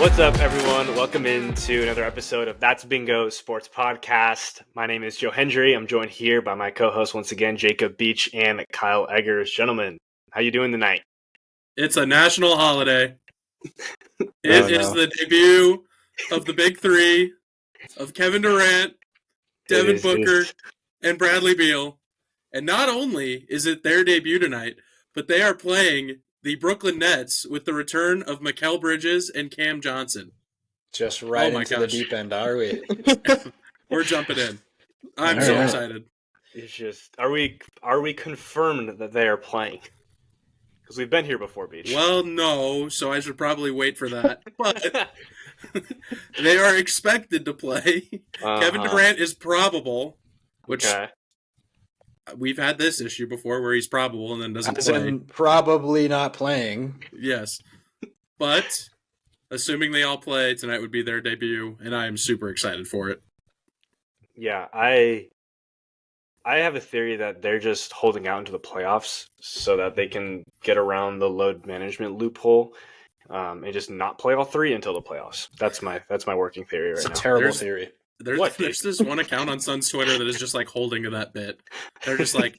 What's up, everyone? Welcome into another episode of That's Bingo Sports Podcast. My name is Joe Hendry. I'm joined here by my co-hosts once again, Jacob Beach and Kyle Eggers. Gentlemen, how you doing tonight? It's a national holiday. It is the debut of the big three of Kevin Durant, Devin Booker, and Bradley Beal. And not only is it their debut tonight, but they are playing the Brooklyn Nets with the return of Mikal Bridges and Cam Johnson. Just right into the deep end, are we? We're jumping in. I'm so excited. It's just, are we confirmed that they are playing? Because we've been here before, Beach. Well, no, so I should probably wait for that. But they are expected to play. Kevin Durant is probable, which we've had this issue before where he's probable and then doesn't play. Probably not playing. Yes. But assuming they all play, tonight would be their debut, and I am super excited for it. Yeah, I have a theory that they're just holding out into the playoffs so that they can get around the load management loophole and just not play all three until the playoffs. That's my working theory right now. It's a terrible theory. There's this one account on Suns Twitter that is just like holding to that bit. They're just like,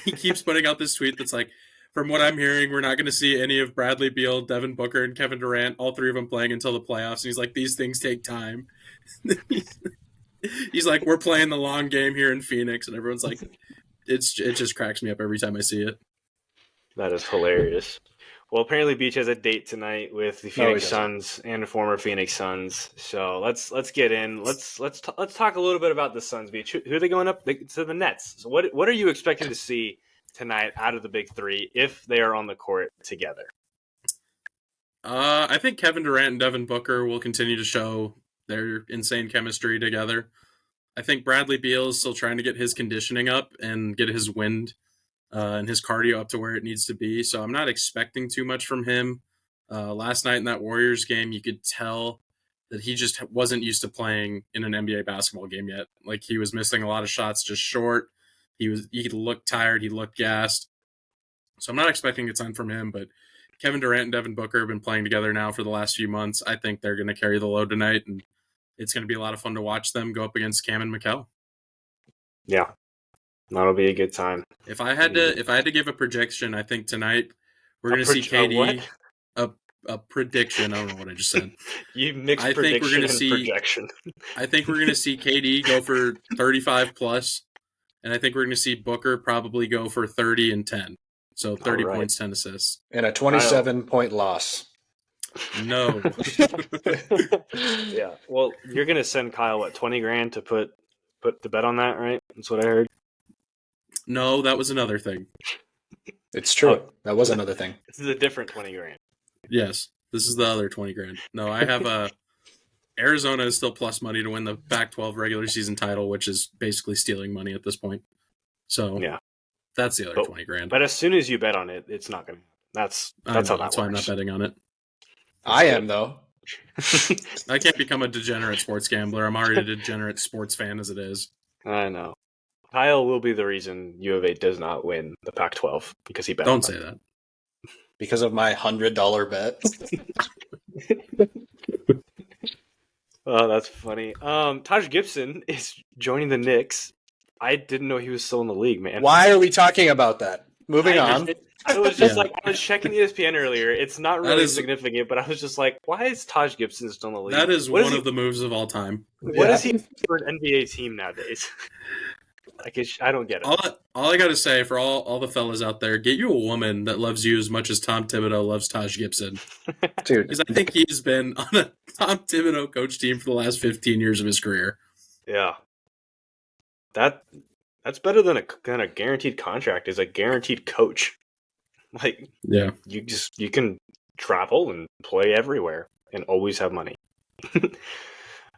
he keeps putting out this tweet that's like, from what I'm hearing, we're not going to see any of Bradley Beal, Devin Booker, and Kevin Durant, all three of them playing until the playoffs. And he's like, these things take time. He's like, we're playing the long game here in Phoenix. And everyone's like, it just cracks me up every time I see it. That is hilarious. Well, apparently Beach has a date tonight with the Phoenix Suns and the former Phoenix Suns. So let's get in. Let's talk a little bit about the Suns, Beach. Who are they going up to the Nets? So what are you expecting to see tonight out of the big three if they are on the court together? I think Kevin Durant and Devin Booker will continue to show their insane chemistry together. I think Bradley Beal is still trying to get his conditioning up and get his wind and his cardio up to where it needs to be. So I'm not expecting too much from him. Last night in that Warriors game, you could tell that he just wasn't used to playing in an NBA basketball game yet. Like, he was missing a lot of shots just short. He looked tired. He looked gassed. So I'm not expecting a ton from him, but Kevin Durant and Devin Booker have been playing together now for the last few months. I think they're going to carry the load tonight, and it's going to be a lot of fun to watch them go up against Cam and Mikal. Yeah. That'll be a good time. If I had to give a prediction, I think tonight we're going to see KD. A prediction. I don't know what I just said. You mixed prediction and projection. I think we're going to see KD go for 35 plus, and I think we're going to see Booker probably go for 30 and 10. So 30 points, 10 assists, and a 27-point loss. No. Yeah. Well, you're going to send Kyle $20,000 to put the bet on that, right? That's what I heard. No, that was another thing. It's true. That was another thing. This is a different $20,000. Yes, this is the other $20,000. No, I have Arizona is still plus money to win the Pac-12 regular season title, which is basically stealing money at this point. So yeah, that's the other $20,000. But as soon as you bet on it, it's not going to. That's how that works. That's why I'm not betting on it. I am though. I can't become a degenerate sports gambler. I'm already a degenerate sports fan as it is. I know. Kyle will be the reason U of A does not win the Pac-12 because he bet. Don't say that. Because of my $100 bet. Oh, that's funny. Taj Gibson is joining the Knicks. I didn't know he was still in the league, man. Why are we talking about that? Moving on. I was just like, I was checking ESPN earlier. It's not really significant, but I was just like, why is Taj Gibson still in the league? That is one of the moves of all time. What is he for an NBA team nowadays? Like, I don't get it. All I got to say for all the fellas out there, get you a woman that loves you as much as Tom Thibodeau loves Taj Gibson. Dude. Because I think he's been on a Tom Thibodeau coach team for the last 15 years of his career. Yeah. That's better than a guaranteed contract is a guaranteed coach. Like, yeah, you can travel and play everywhere and always have money. This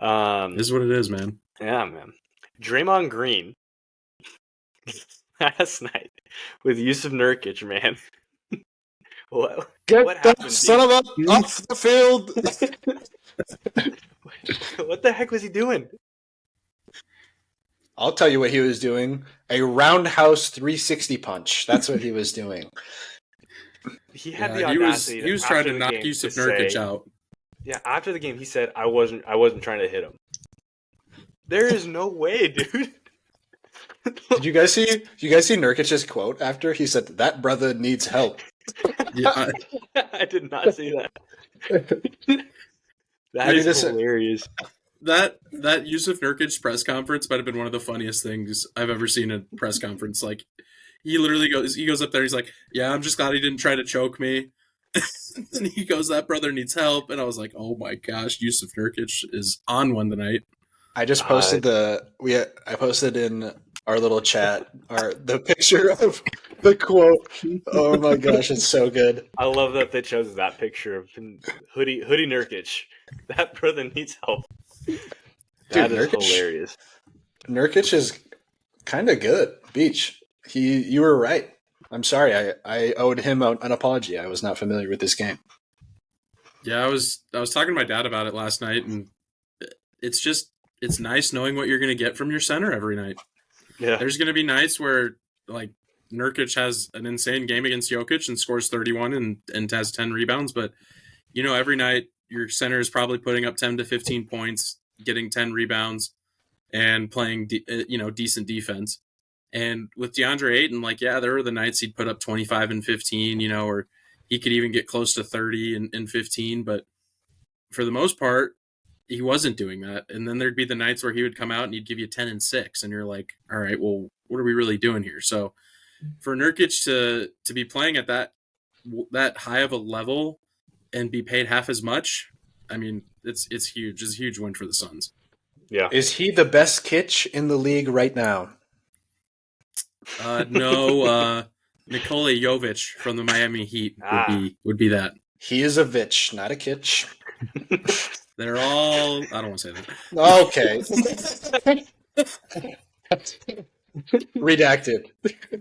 is what it is, man. Yeah, man. Draymond Green last night with Yusuf Nurkic, man. What happened? Son of a off the field. What the heck was he doing? I'll tell you what he was doing. A roundhouse 360 punch. That's what he was doing. He had the audacity. He was trying to knock Yusuf Nurkic out. Yeah, after the game, he said, I wasn't trying to hit him. There is no way, dude. Did you guys see Nurkic's quote after he said that brother needs help? Yeah, I did not see that. That Maybe is hilarious. that Yusuf Nurkic press conference might have been one of the funniest things I've ever seen in a press conference. Like, he literally goes up there, he's like, yeah, I'm just glad he didn't try to choke me. And he goes, that brother needs help. And I was like, oh my gosh, Yusuf Nurkic is on one tonight. I just posted I posted in our little chat the picture of the quote. Oh my gosh, it's so good. I love that they chose that picture of hoodie Nurkic. That brother needs help. That is hilarious. Nurkic is kind of good. Beach, you were right. I'm sorry. I owed him an apology. I was not familiar with this game. Yeah, I was talking to my dad about it last night, and it's nice knowing what you're going to get from your center every night. Yeah, there's going to be nights where like Nurkic has an insane game against Jokic and scores 31 and has 10 rebounds, but every night your center is probably putting up 10 to 15 points, getting 10 rebounds, and playing decent defense. And with DeAndre Ayton, there were the nights he'd put up 25 and 15, or he could even get close to 30 and 15. But for the most part, he wasn't doing that. And then there'd be the nights where he would come out and he'd give you 10 and 6. And you're like, all right, well, what are we really doing here? So for Nurkic to be playing at that high of a level and be paid half as much, I mean, it's huge. It's a huge win for the Suns. Yeah. Is he the best Kitch in the league right now? No, Nikola Jovic from the Miami Heat would be that. He is a Vitch, not a Kitch. They're all. I don't want to say that. Okay. Redacted.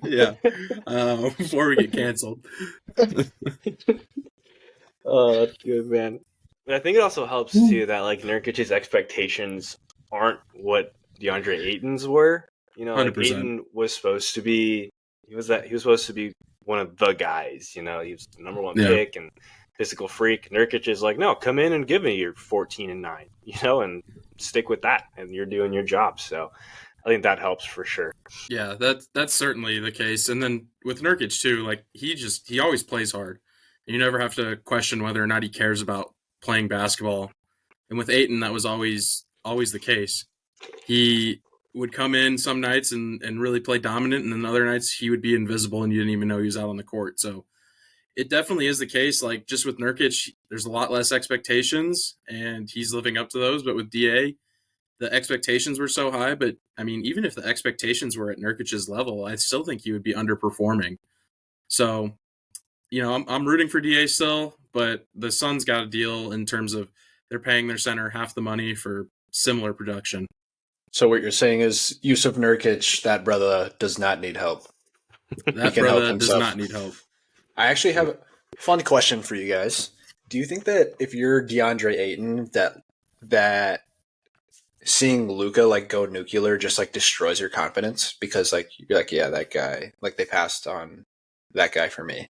Yeah. Before we get canceled. Oh, that's good, man. But I think it also helps too that Nurkic's expectations aren't what DeAndre Ayton's were. 100%. Ayton was supposed to be. He was supposed to be one of the guys. He was the number one pick and physical freak. Nurkic is like, no, come in and give me your 14 and 9. And stick with that, and you're doing your job. So I think that helps for sure. Yeah, that's certainly the case. And then with Nurkic too, he always plays hard. You never have to question whether or not he cares about playing basketball. And with Ayton, that was always the case. He would come in some nights and really play dominant, and then other nights he would be invisible and you didn't even know he was out on the court. So it definitely is the case. Just with Nurkic, there's a lot less expectations, and he's living up to those. But with DA, the expectations were so high. But, I mean, even if the expectations were at Nurkic's level, I still think he would be underperforming. So, I'm rooting for DA still, but the Suns got a deal in terms of they're paying their center half the money for similar production. So what you're saying is Yusuf Nurkic, that brother, does not need help. That brother does not need help. I actually have a fun question for you guys. Do you think that if you're DeAndre Ayton, that seeing Luka go nuclear just destroys your confidence? Because you're like, yeah, that guy, they passed on that guy for me.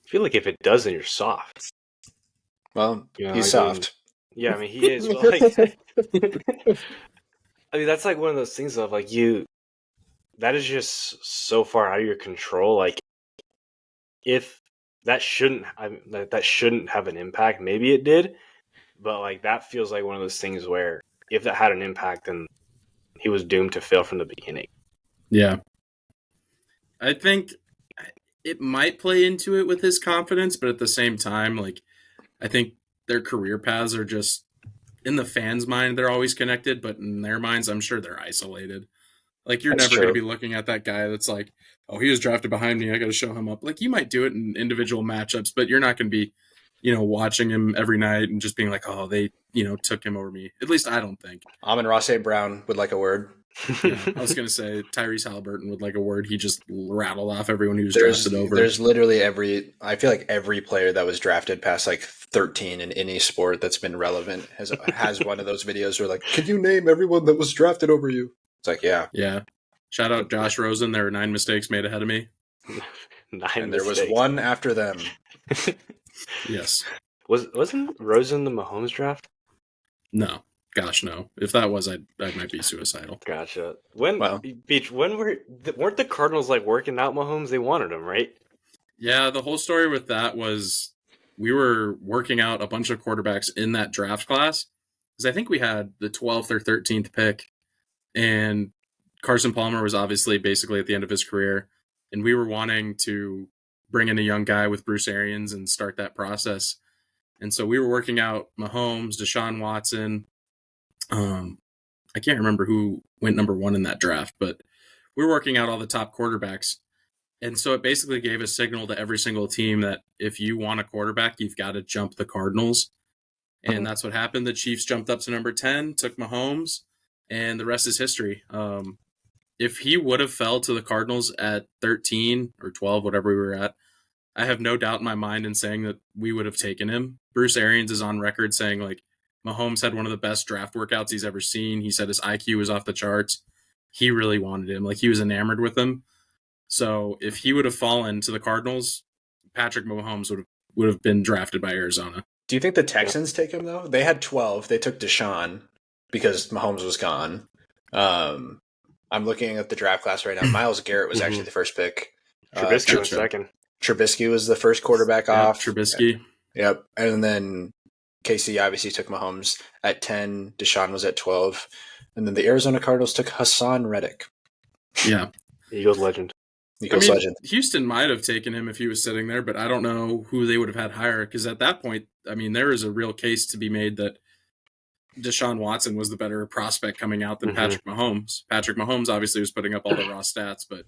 I feel like if it does, then you're soft. Well, he's soft. Yeah, I mean, he is. But I mean, that's one of those things of that is just so far out of your control. If that shouldn't have an impact, maybe it did, but that feels like one of those things where if that had an impact, then he was doomed to fail from the beginning. Yeah, I think it might play into it with his confidence, but at the same time, I think their career paths are just, in the fans' mind, they're always connected, but in their minds, I'm sure they're isolated. You're never going to be looking at that guy that's like, oh, he was drafted behind me, I got to show him up. You might do it in individual matchups, but you're not going to be, watching him every night and just being like, oh, they, took him over me. At least I don't think. Amon-Ra St. Brown would like a word. Yeah, I was going to say Tyrese Halliburton would like a word. He just rattled off everyone who was drafted over. There's literally I feel like every player that was drafted past 13 in any sport that's been relevant has one of those videos where can you name everyone that was drafted over you? It's yeah. Yeah. Shout out Josh Rosen. There were 9 mistakes made ahead of me. There was one after them. Yes. Wasn't Rosen the Mahomes draft? No, gosh, no. If that was, I might be suicidal. Gotcha. Beach? Weren't the Cardinals like working out Mahomes? They wanted him, right? Yeah, the whole story with that was we were working out a bunch of quarterbacks in that draft class because I think we had the 12th or 13th pick, and Carson Palmer was obviously basically at the end of his career, and we were wanting to bring in a young guy with Bruce Arians and start that process. And so we were working out Mahomes, Deshaun Watson. I can't remember who went number 1 in that draft, but we were working out all the top quarterbacks. And so it basically gave a signal to every single team that if you want a quarterback, you've got to jump the Cardinals. And that's what happened. The Chiefs jumped up to number 10, took Mahomes, and the rest is history. If he would have fell to the Cardinals at 13 or 12, whatever we were at, I have no doubt in my mind in saying that we would have taken him. Bruce Arians is on record saying, like, Mahomes had one of the best draft workouts he's ever seen. He said his IQ was off the charts. He really wanted him. Like, he was enamored with him. So if he would have fallen to the Cardinals, Patrick Mahomes would have been drafted by Arizona. Do you think the Texans take him, though? They had 12. They took Deshaun because Mahomes was gone. I'm looking at the draft class right now. Myles Garrett was actually the first pick. Trubisky was second. Trubisky was the first quarterback off. Trubisky. Yep. And then KC obviously took Mahomes at 10. Deshaun was at 12. And then the Arizona Cardinals took Hassan Reddick. Yeah. Eagles legend. Legend. Houston might have taken him if he was sitting there, but I don't know who they would have had higher because at that point, I mean, there is a real case to be made that Deshaun Watson was the better prospect coming out than Patrick Mahomes. Patrick Mahomes obviously was putting up all the raw stats, but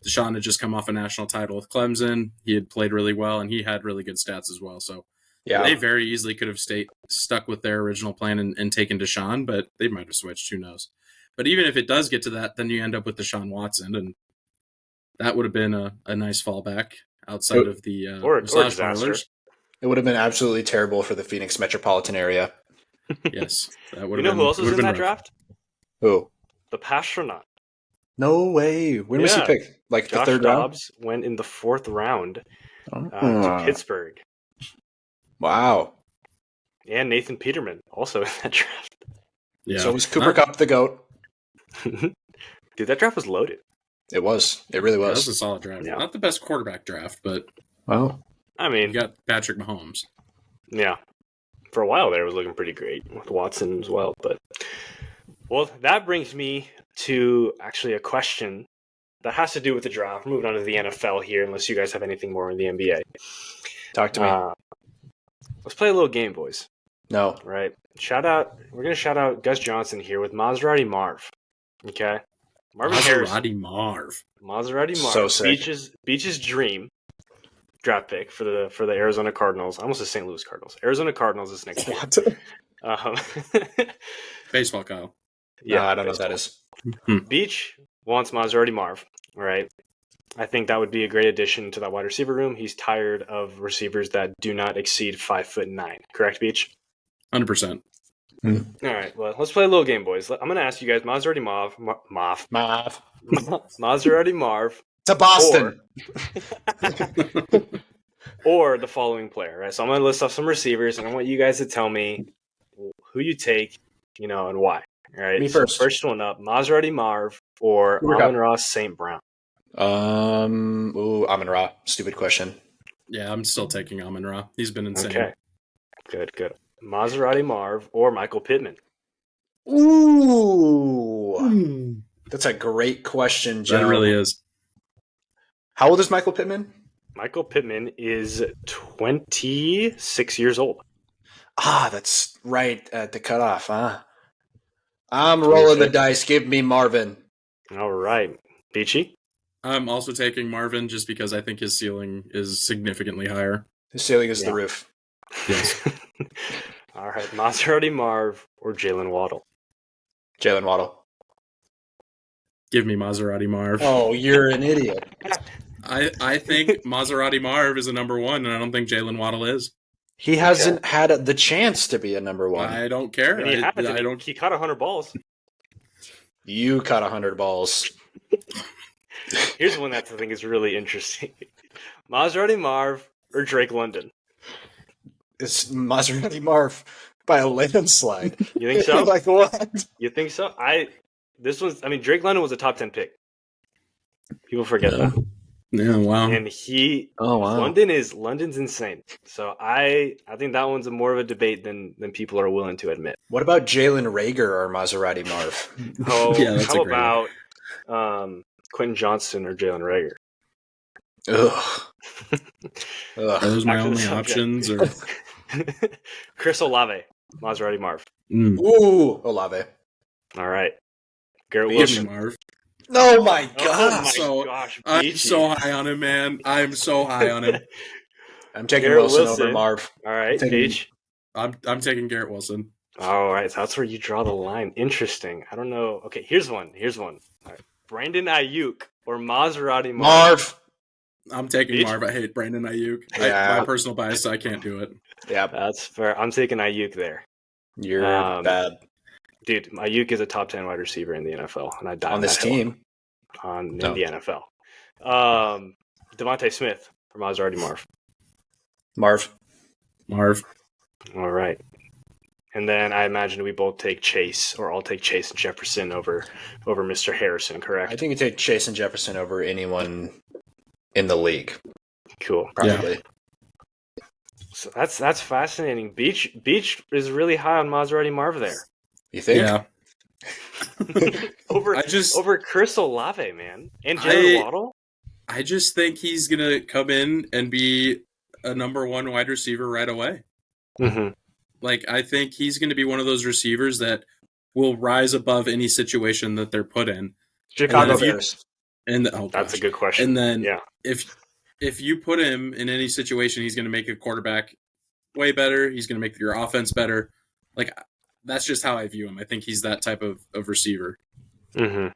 Deshaun had just come off a national title with Clemson. He had played really well, and he had really good stats as well. So they very easily could have stuck with their original plan and taken Deshaun, but they might have switched. Who knows? But even if it does get to that, then you end up with Deshaun Watson, and that would have been a nice fallback outside of the or disaster. It would have been absolutely terrible for the Phoenix metropolitan area. Yes. That would you know who else was in that draft? Who? The Pastronaut. No way. When was he picked? Like Josh the third Dobbs went in the 4th round to Pittsburgh. Wow. And Nathan Peterman also in that draft. Yeah. So was Cooper Kupp the GOAT? Dude, that draft was loaded. It was. It really was. That was a solid draft. Yeah. Not the best quarterback draft, but I mean, you got Patrick Mahomes. Yeah. For a while there, it was looking pretty great with Watson as well. But that brings me to actually a question that has to do with the draft. We're moving on to the NFL here, unless you guys have anything more in the NBA. Talk to me. Let's play a little game, boys. No. Right. We're going to shout out Gus Johnson here with Maserati Marv. Okay. Marvin Harrison. Maserati Marv. So sick. Beach's dream draft pick for the Arizona Cardinals. I almost said St. Louis Cardinals. Arizona Cardinals is next year. Baseball, Kyle. Yeah, I don't know what that is. Beach wants Maserati Marv, right? I think that would be a great addition to that wide receiver room. He's tired of receivers that do not exceed 5'9". Correct, Beach? 100%. All right, well, let's play a little game, boys. I'm going to ask you guys Maserati Marv. Maserati Marv. To Boston. Or the following player, right? So I'm going to list off some receivers, and I want you guys to tell me who you take, and why. All right. Me first. So first one up, Maserati Marv or Amon-Ra St. Brown. Amon-Ra. Stupid question. Yeah, I'm still taking Amon-Ra. He's been insane. Okay. Good. Maserati Marv or Michael Pittman. Ooh. That's a great question, Joe. That really is. How old is Michael Pittman? Michael Pittman is 26 years old. That's right at the cutoff, huh? I'm rolling the dice. Give me Marvin. All right. Beachy? I'm also taking Marvin just because I think his ceiling is significantly higher. His ceiling is the roof. Yes. All right. Maserati Marv or Jalen Waddle? Jalen Waddle. Give me Maserati Marv. Oh, you're an idiot. I think Maserati Marv is a number one, and I don't think Jalen Waddle is. He hasn't had the chance to be a number one. I don't care. He caught 100 balls. You caught 100 balls. Here's one that I think is really interesting. Maserati Marv or Drake London? is Maserati Marv by a landslide. You think so? Like what? You think so? Drake London was a top 10 pick. People forget that. Yeah, wow. And Oh wow. London's insane. So I think that one's more of a debate than people are willing to admit. What about Jalen Rager or Maserati Marv? Oh, Yeah, that's how a great one. about Quentin Johnston or Jalen Rager? Ugh. Are those my Back to the only subject. options? Or Chris Olave, Maserati Marv. Ooh, Olave. All right. Garrett Give me Wilson. Marv. Oh my Oh gosh. my gosh, I'm Beachy. so high on him, man. I'm so high on him. I'm taking Garrett Wilson Wilson. over Marv. All right, taking- Beach. I'm taking Garrett Wilson. All right, so that's where you draw the line. Interesting. I don't know. Okay, here's one. All right. Brandon Ayuk or Maserati Marv. Marv. I'm taking Beach? Marv. I hate Brandon Ayuk. Yeah. My personal bias, I can't do it. Yeah, That's fair. I'm taking Ayuk there. you're bad Dude, Ayuk is a top 10 wide receiver in the NFL, and I die on this that hill team. in No. the NFL. Devontae Smith or Maserati Marv. Marv. All right. And then I imagine we both take Chase, or I'll take Chase and Jefferson over Mr. Harrison, correct? I think you take Chase and Jefferson over anyone in the league. Cool. Probably. So that's fascinating. Beach is really high on Maserati Marv there. You think? Yeah. over Chris Olave, man, and Jalen Waddle. I just think he's gonna come in and be a number one wide receiver right away. Mm-hmm. Like, I think he's going to be one of those receivers that will rise above any situation that they're put in. Chicago Bears. That's a good question. And then yeah, if you put him in any situation, he's going to make a quarterback way better. He's going to make your offense better. Like, that's just how I view him. I think he's that type of receiver. Mm-hmm.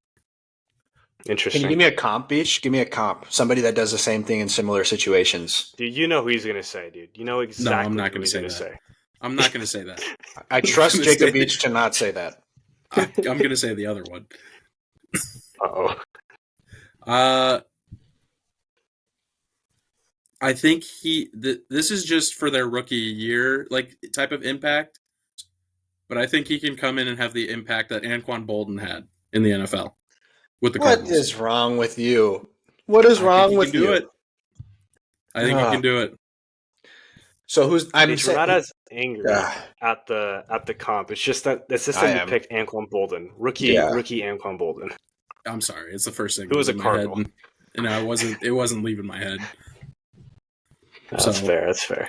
Interesting. Can you give me a comp, Beach? Give me a comp. Somebody that does the same thing in similar situations. Dude, you know who he's going to say, dude. You know exactly I'm not who he's going to say say. I'm not going to say that. I trust Jacob Beach to not say that. I'm going to say the other one. Uh-oh. I think this is just for their rookie year, like, type of impact. But I think he can come in and have the impact that Anquan Bolden had in the NFL with the Cardinals. What is wrong with you? What is wrong with you? I think he can do it. So who's I'm We're not as angry at the comp. It's just that the system you picked Anquan Bolden, rookie Anquan Bolden. I'm sorry, it's the first thing. Who was a in my Cardinal? head, and it wasn't leaving my head. That's fair. That's fair.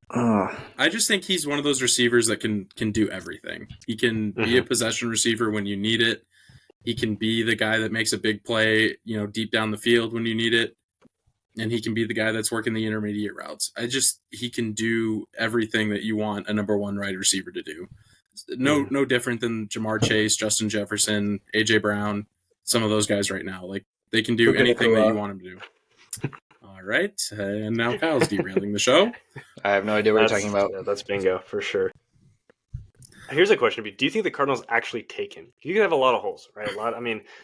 I just think he's one of those receivers that can do everything. He can be a possession receiver when you need it. He can be the guy that makes a big play, deep down the field when you need it. And he can be the guy that's working the intermediate routes. He can do everything that you want a number one wide receiver to do. No different than Jamar Chase, Justin Jefferson, AJ Brown, some of those guys right now. Like, they can do anything that you want them to do. All right, and now Kyle's derailing the show. I have no idea what you're talking about. Yeah, that's bingo for sure. Here's a question: do you think the Cardinals actually take him? You can have a lot of holes, right?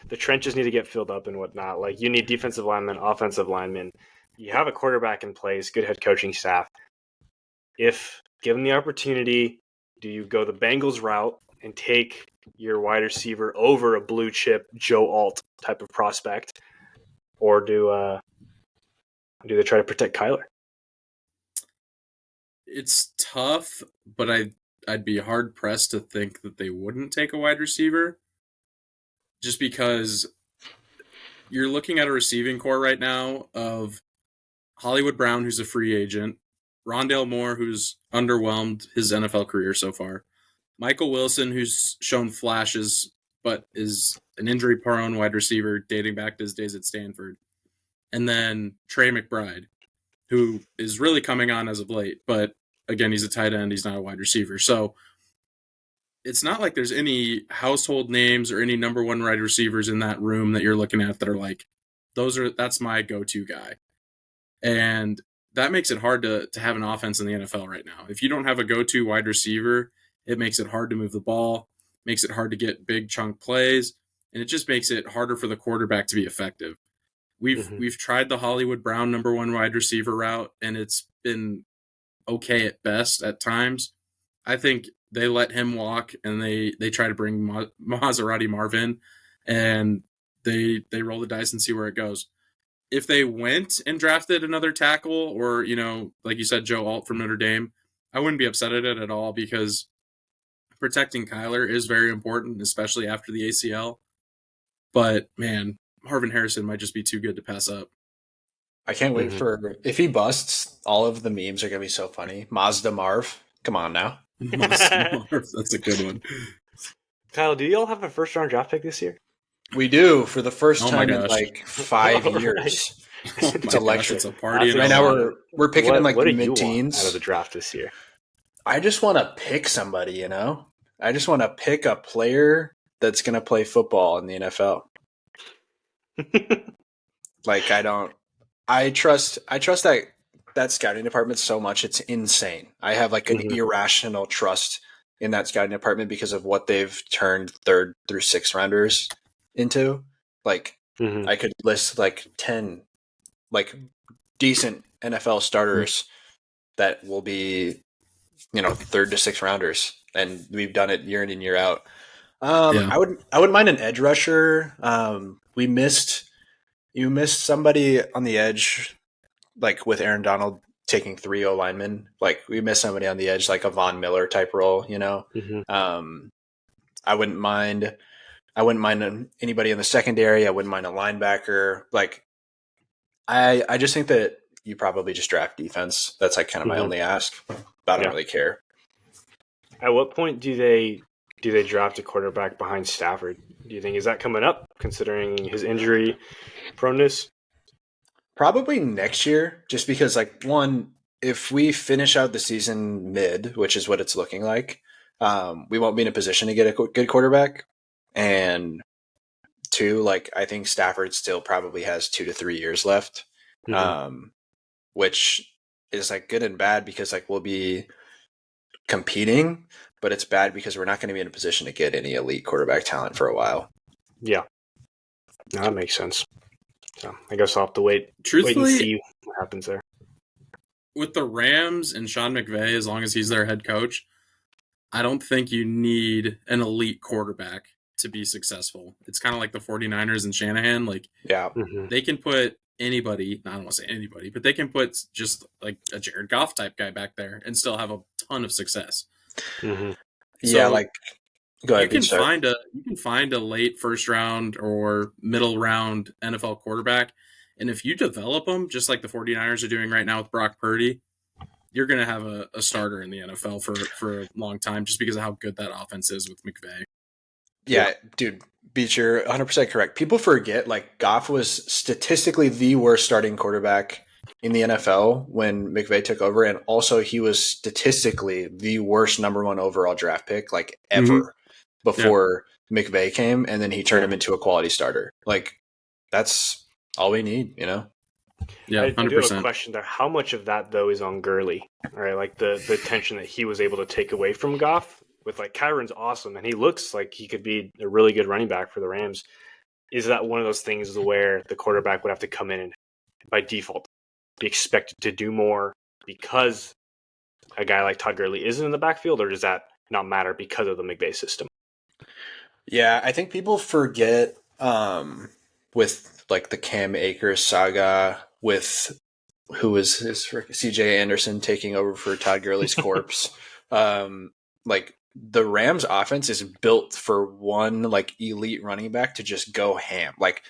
The trenches need to get filled up and whatnot. Like, you need defensive linemen, offensive linemen. You have a quarterback in place, good head coaching staff. If given the opportunity, do you go the Bengals route and take your wide receiver over a blue chip Joe Alt type of prospect, or do they try to protect Kyler? It's tough, but I'd be hard pressed to think that they wouldn't take a wide receiver, just because you're looking at a receiving core right now of Hollywood Brown, who's a free agent, Rondale Moore, who's underwhelmed his NFL career so far, Michael Wilson, who's shown flashes but is an injury-prone wide receiver dating back to his days at Stanford, and then Trey McBride, who is really coming on as of late, but again, he's a tight end. He's not a wide receiver. So it's not like there's any household names or any number one wide receivers in that room that you're looking at that are like, that's my go-to guy. And that makes it hard to have an offense in the NFL right now. If you don't have a go-to wide receiver, it makes it hard to move the ball, makes it hard to get big chunk plays, and it just makes it harder for the quarterback to be effective. We've tried the Hollywood Brown number one wide receiver route, and it's been okay at best at times. I think they let him walk, and they try to bring Maserati Marvin, and they roll the dice and see where it goes. If they went and drafted another tackle, or like you said, Joe Alt from Notre Dame, I wouldn't be upset at it at all, because protecting Kyler is very important, especially after the ACL. But man, Marvin Harrison might just be too good to pass up. I can't wait for, if he busts, all of the memes are going to be so funny. Mazda Marv. Come on now. Mazda Marv, that's a good one. Kyle, do y'all have a first-round draft pick this year? We do, for the first Oh my time in gosh. like 5 years. Oh It's my electric. gosh, it's a party. That's Right now we're picking in like what the do you want mid-teens. out of the draft this year? I just want to pick somebody, you know? I just want to pick a player that's going to play football in the NFL. Like, I trust that scouting department so much. It's insane. I have like an irrational trust in that scouting department because of what they've turned 3rd through 6th rounders into. Like, I could list like 10 like decent NFL starters that will be, 3rd to 6th rounders, and we've done it year in and year out. I wouldn't mind an edge rusher. You missed somebody on the edge, like with Aaron Donald taking 3 O linemen. Like, we missed somebody on the edge, like a Von Miller type role. I wouldn't mind anybody in the secondary. I wouldn't mind a linebacker. Like, I just think that you probably just draft defense. That's like kind of my only ask. But I don't really care. At what point do they draft a quarterback behind Stafford? Do you think, is that coming up, considering his injury proneness? Probably next year, just because, like, one, if we finish out the season mid, which is what it's looking like, we won't be in a position to get a good quarterback. And 2, like, I think Stafford still probably has 2 to 3 years left, which is like good and bad, because like we'll be competing, but it's bad because we're not going to be in a position to get any elite quarterback talent for a while. Yeah, no, that makes sense. So I guess I'll have to wait and see what happens there. With the Rams and Sean McVay, as long as he's their head coach, I don't think you need an elite quarterback to be successful. It's kind of like the 49ers and Shanahan. Like, they can put anybody, I don't want to say anybody, but they can put just like a Jared Goff type guy back there and still have a ton of success. Yeah, like, go ahead. You can find a late first round or middle round NFL quarterback, and if you develop them just like the 49ers are doing right now with Brock Purdy, you're going to have a starter in the NFL for a long time, just because of how good that offense is with McVay. Yeah, dude, Beach, you're 100% correct. People forget, like, Goff was statistically the worst starting quarterback in the NFL when McVay took over, and also he was statistically the worst number 1 overall draft pick, like, ever before McVay came, and then he turned him into a quality starter. Like, that's all we need, you know? Yeah, 100%. I do have a question there. How much of that, though, is on Gurley? Right, like the attention that he was able to take away from Goff. With, like, Kyron's awesome, and he looks like he could be a really good running back for the Rams. Is that one of those things where the quarterback would have to come in and, by default, be expected to do more because a guy like Todd Gurley isn't in the backfield, or does that not matter because of the McVay system? Yeah, I think people forget with, like, the Cam Akers saga, with who was his CJ Anderson taking over for Todd Gurley's corpse. Like, the Rams offense is built for one, like, elite running back to just go ham. Like,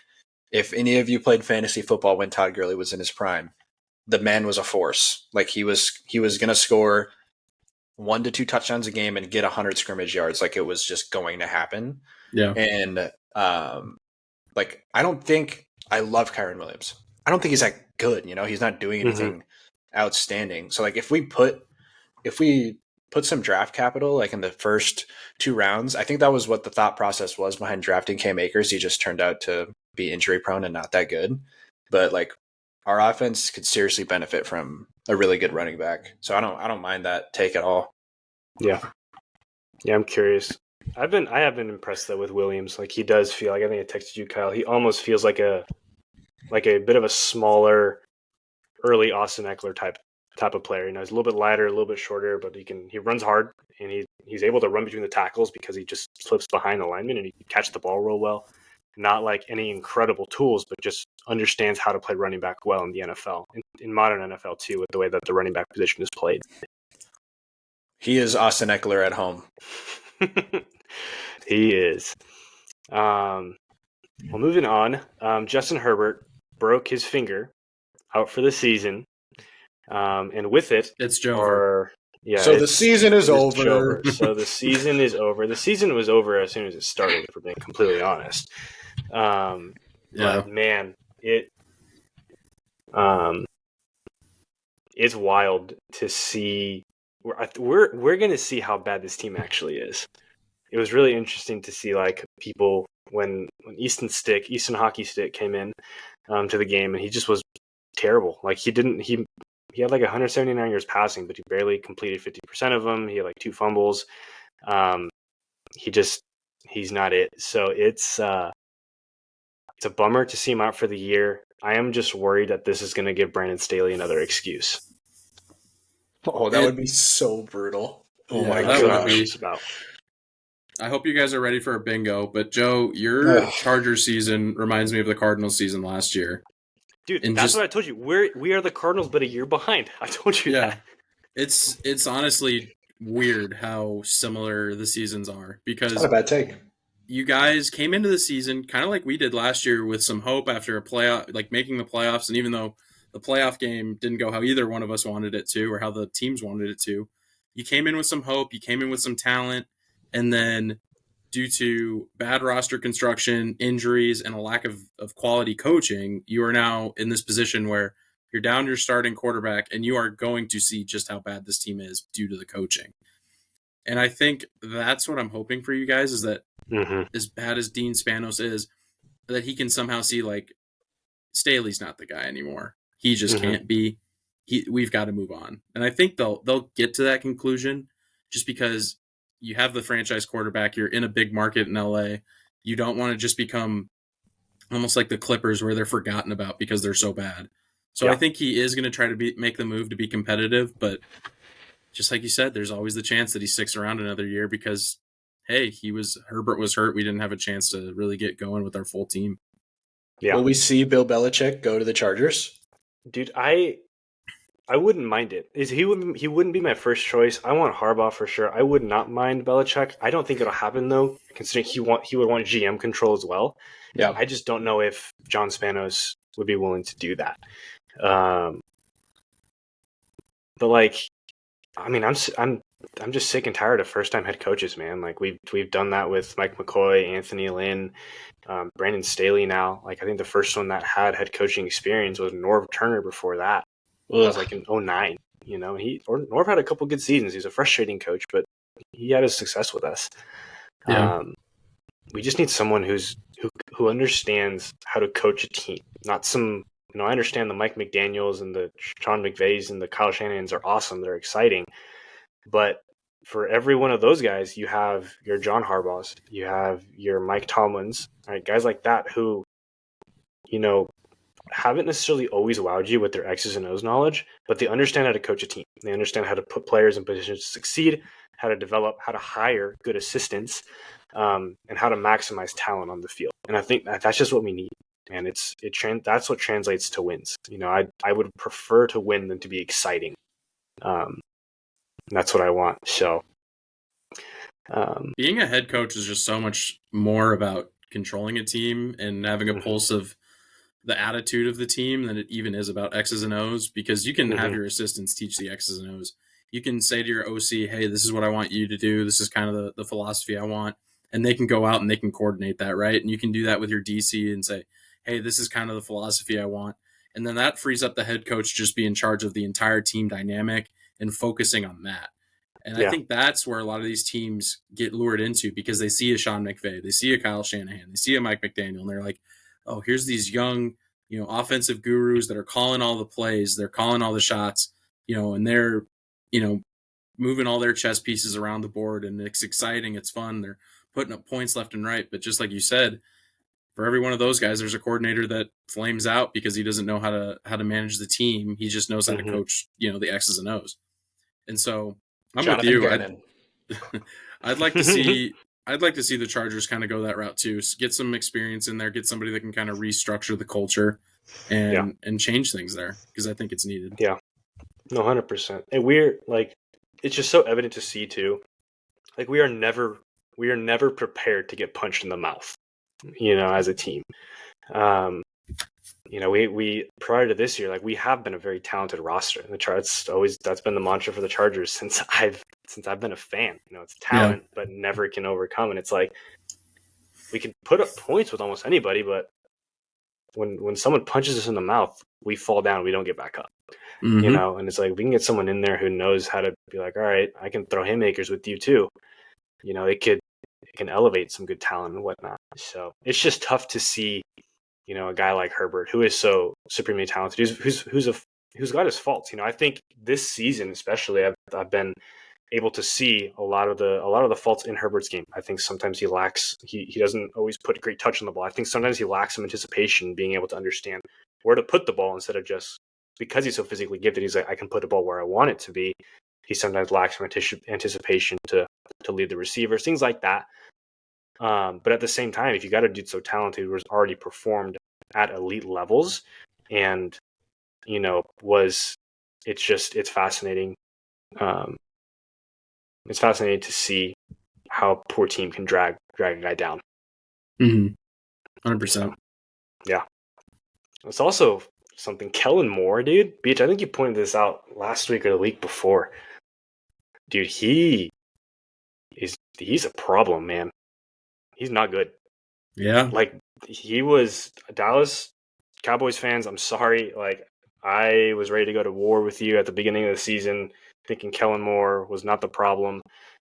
if any of you played fantasy football when Todd Gurley was in his prime, the man was a force. Like, he was going to score 1 to 2 touchdowns a game and get 100 scrimmage yards. Like, it was just going to happen. Yeah. And, like, I love Kyron Williams. I don't think he's that good, you know? He's not doing anything outstanding. So, like, if we put some draft capital, like, in the first 2 rounds, I think that was what the thought process was behind drafting Cam Akers. He just turned out to be injury prone and not that good. But, like, our offense could seriously benefit from a really good running back. So I don't mind that take at all. Yeah. Yeah, I'm curious. I have been impressed, though, with Williams. Like, he does feel like, I think I texted you, Kyle, he almost feels like a bit of a smaller, early Austin Eckler type type of player. He's a little bit lighter, a little bit shorter, but he runs hard, and he's able to run between the tackles because he just slips behind the lineman and he can catch the ball real well. Not like any incredible tools, but just understands how to play running back well in the NFL, in modern NFL too, with the way that the running back position is played. He is Austin Eckler at home. He is. Well, moving on, Justin Herbert broke his finger, out for the season, and with it, it's Jover. So the season is over. So the season is over. The season was over as soon as it started, if we're being completely honest. But man, it's wild to see. We're going to see how bad this team actually is. It was really interesting to see like people when Easton Hockey Stick came in to the game, and he just was terrible. Like he had like 179 yards passing, but he barely completed 50% of them. He had like 2 fumbles. He's not it. So it's a bummer to see him out for the year. I am just worried that this is going to give Brandon Staley another excuse. Oh, that would be so brutal. Oh my gosh. I hope you guys are ready for a bingo, but Joe, your Chargers season reminds me of the Cardinals season last year. Dude, that's what I told you. We are the Cardinals, but a year behind. I told you that. It's honestly weird how similar the seasons are because it's not a bad take. You guys came into the season kind of like we did last year with some hope after a playoff, like making the playoffs, and even though the playoff game didn't go how either one of us wanted it to or how the teams wanted it to, you came in with some hope, you came in with some talent, and then due to bad roster construction, injuries, and a lack of quality coaching, you are now in this position where you're down your starting quarterback and you are going to see just how bad this team is due to the coaching. And I think that's what I'm hoping for you guys is that as bad as Dean Spanos is, that he can somehow see like Staley's not the guy anymore. He just can't be. We've got to move on. And I think they'll get to that conclusion just because you have the franchise quarterback. You're in a big market in LA. You don't want to just become almost like the Clippers where they're forgotten about because they're so bad. So I think he is going to try to make the move to be competitive. But just like you said, there's always the chance that he sticks around another year because, hey, Herbert was hurt. We didn't have a chance to really get going with our full team. Yeah. Will we see Bill Belichick go to the Chargers? Dude, I wouldn't mind it. He wouldn't be my first choice. I want Harbaugh for sure. I would not mind Belichick. I don't think it'll happen though, considering he would want GM control as well. Yeah. I just don't know if John Spanos would be willing to do that. But like, I mean, I'm just sick and tired of first time head coaches, man. Like we've done that with Mike McCoy, Anthony Lynn, Brandon Staley now. Like I think the first one that had head coaching experience was Norv Turner before that. It was like in 2009, Norv had a couple good seasons. He's a frustrating coach, but he had his success with us. Yeah. We just need someone who understands how to coach a team, not some, I understand the Mike McDaniels and the Sean McVays and the Kyle Shanahans are awesome. They're exciting. But for every one of those guys, you have your John Harbaughs, you have your Mike Tomlins, right? Guys like that who, haven't necessarily always wowed you with their X's and O's knowledge, but they understand how to coach a team. They understand how to put players in positions to succeed, how to develop, how to hire good assistants, and how to maximize talent on the field. And I think that's just what we need. And that's what translates to wins. I would prefer to win than to be exciting. That's what I want. So, being a head coach is just so much more about controlling a team and having a pulse of the attitude of the team than it even is about X's and O's, because you can have your assistants teach the X's and O's. You can say to your OC, hey, this is what I want you to do. This is kind of the philosophy I want. And they can go out and they can coordinate that, right? And you can do that with your DC and say, hey, this is kind of the philosophy I want. And then that frees up the head coach just be in charge of the entire team dynamic and focusing on that. And I think that's where a lot of these teams get lured into because they see a Sean McVay, they see a Kyle Shanahan, they see a Mike McDaniel, and they're like, oh, here's these young, offensive gurus that are calling all the plays, they're calling all the shots, and they're, moving all their chess pieces around the board, and it's exciting, it's fun, they're putting up points left and right. But just like you said, for every one of those guys, there's a coordinator that flames out because he doesn't know how to manage the team. He just knows how to coach, the X's and O's. And so I'm Jonathan with you. Gannon. I'd like to see the Chargers kind of go that route too. Get some experience in there, get somebody that can kind of restructure the culture and change things there, because I think it's needed. Yeah. No, 100%. And we're like, it's just so evident to see too. Like we are never prepared to get punched in the mouth, as a team. We prior to this year, like we have been a very talented roster. And that's been the mantra for the Chargers since I've been a fan. It's talent, but never can overcome. And it's like we can put up points with almost anybody, but when someone punches us in the mouth, we fall down. We don't get back up. Mm-hmm. And it's like we can get someone in there who knows how to be like, all right, I can throw haymakers with you too. It can elevate some good talent and whatnot. So it's just tough to see, a guy like Herbert, who is so supremely talented, who's got his faults. I think this season especially, I've been able to see a lot of the faults in Herbert's game. I think sometimes he lacks. He doesn't always put a great touch on the ball. I think sometimes he lacks some anticipation, being able to understand where to put the ball instead of just, because he's so physically gifted, he's like, I can put the ball where I want it to be. He sometimes lacks some anticipation to lead the receivers, things like that. But at the same time, if you got a dude so talented who's already performed at elite levels, and it's fascinating. It's fascinating to see how a poor team can drag a guy down. 100%. Yeah. It's also something Kellen Moore, dude. Beach, I think you pointed this out last week or the week before. Dude, he's a problem, man. He's not good. Yeah. Like, he was Dallas Cowboys fans. I'm sorry. Like, I was ready to go to war with you at the beginning of the season, thinking Kellen Moore was not the problem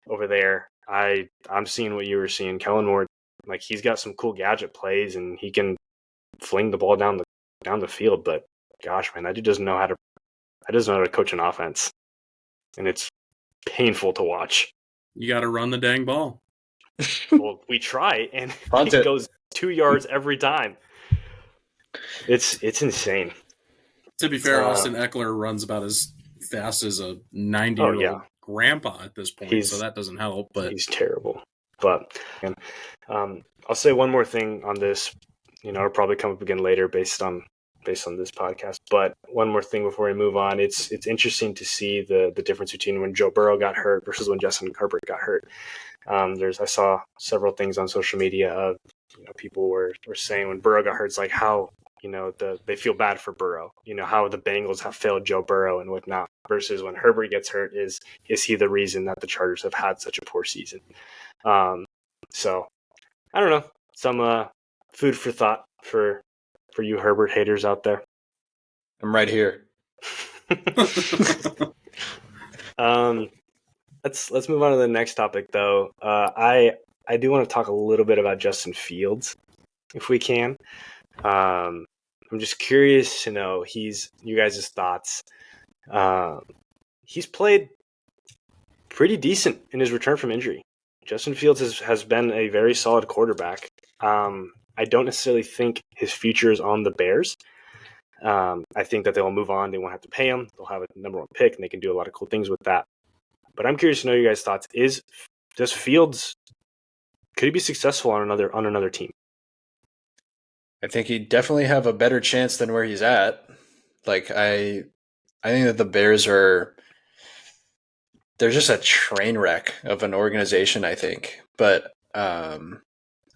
over there. I'm seeing what you were seeing. Kellen Moore, like, he's got some cool gadget plays and he can fling the ball down the field, but gosh, man, that dude doesn't know how to coach an offense. And it's painful to watch. You got to run the dang ball. Well, we try, and it goes 2 yards every time. It's insane. To be fair, Austin Eckler runs about as fast as a 90-year-old grandpa at this point, so that doesn't help. But he's terrible. But I'll say one more thing on this. It'll probably come up again later based on this podcast. But one more thing before we move on. It's interesting to see the difference between when Joe Burrow got hurt versus when Justin Herbert got hurt. I saw several things on social media of people were saying when Burrow got hurt, it's like how they feel bad for Burrow. How the Bengals have failed Joe Burrow and whatnot. Versus when Herbert gets hurt, is he the reason that the Chargers have had such a poor season? So I don't know. Some food for thought for you Herbert haters out there. I'm right here. Let's move on to the next topic, though. I do want to talk a little bit about Justin Fields, if we can. I'm just curious to know you guys' thoughts. He's played pretty decent in his return from injury. Justin Fields has been a very solid quarterback. I don't necessarily think his future is on the Bears. I think that they'll move on. They won't have to pay him. They'll have a number one pick, and they can do a lot of cool things with that. But I'm curious to know your guys' thoughts. Does Fields, could he be successful on another team? I think he'd definitely have a better chance than where he's at. Like, I think that the Bears they're just a train wreck of an organization, I think. But I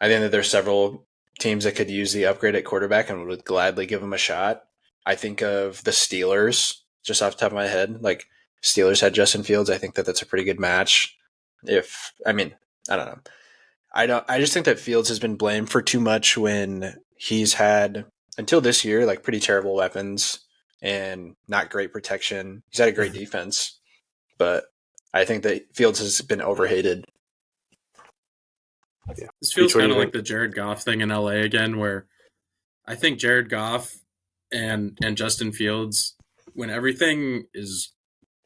think that there's several teams that could use the upgrade at quarterback and would gladly give him a shot. I think of the Steelers, just off the top of my head. Like, Steelers had Justin Fields. I think that that's a pretty good match. I don't know. I just think that Fields has been blamed for too much when he's had, until this year, like pretty terrible weapons and not great protection. He's had a great defense, but I think that Fields has been overhated. Yeah. This feels kind of like the Jared Goff thing in LA again, where I think Jared Goff and Justin Fields, when everything is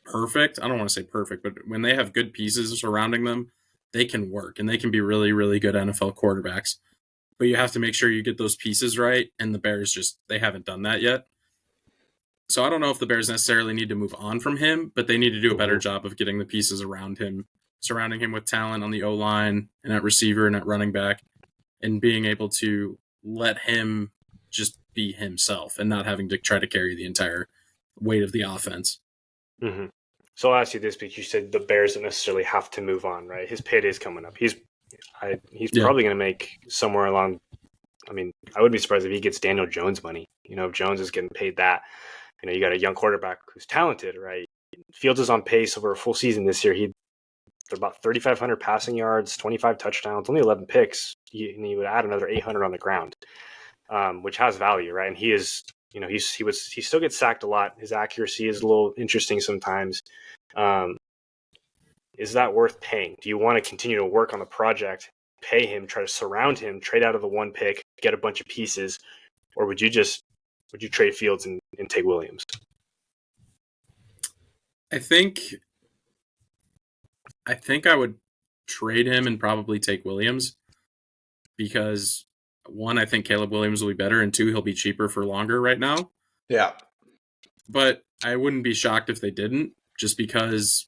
perfect, I don't want to say perfect, but when they have good pieces surrounding them, they can work and they can be really, really good NFL quarterbacks. but you have to make sure you get those pieces right. And the Bears they haven't done that yet. So I don't know if the Bears necessarily need to move on from him, but they need to do a better job of getting the pieces around him, surrounding him with talent on the O-line and at receiver and at running back, and being able to let him just be himself and not having to try to carry the entire weight of the offense. Mm-hmm. So I'll ask you this, because you said the Bears don't necessarily have to move on, right? His payday is coming up. He's probably going to make somewhere along. I mean, I wouldn't be surprised if he gets Daniel Jones money. If Jones is getting paid that, you got a young quarterback who's talented, right? Fields is on pace over a full season this year. He'd about 3,500 passing yards, 25 touchdowns, only 11 picks. He would add another 800 on the ground, which has value, right? And he is, he still gets sacked a lot. His accuracy is a little interesting sometimes. Is that worth paying? Do you want to continue to work on the project, pay him, try to surround him, trade out of the one pick, get a bunch of pieces, or would you trade Fields and take Williams? I think I would trade him and probably take Williams, because one, I think Caleb Williams will be better, and two, he'll be cheaper for longer right now. Yeah. But I wouldn't be shocked if they didn't, just because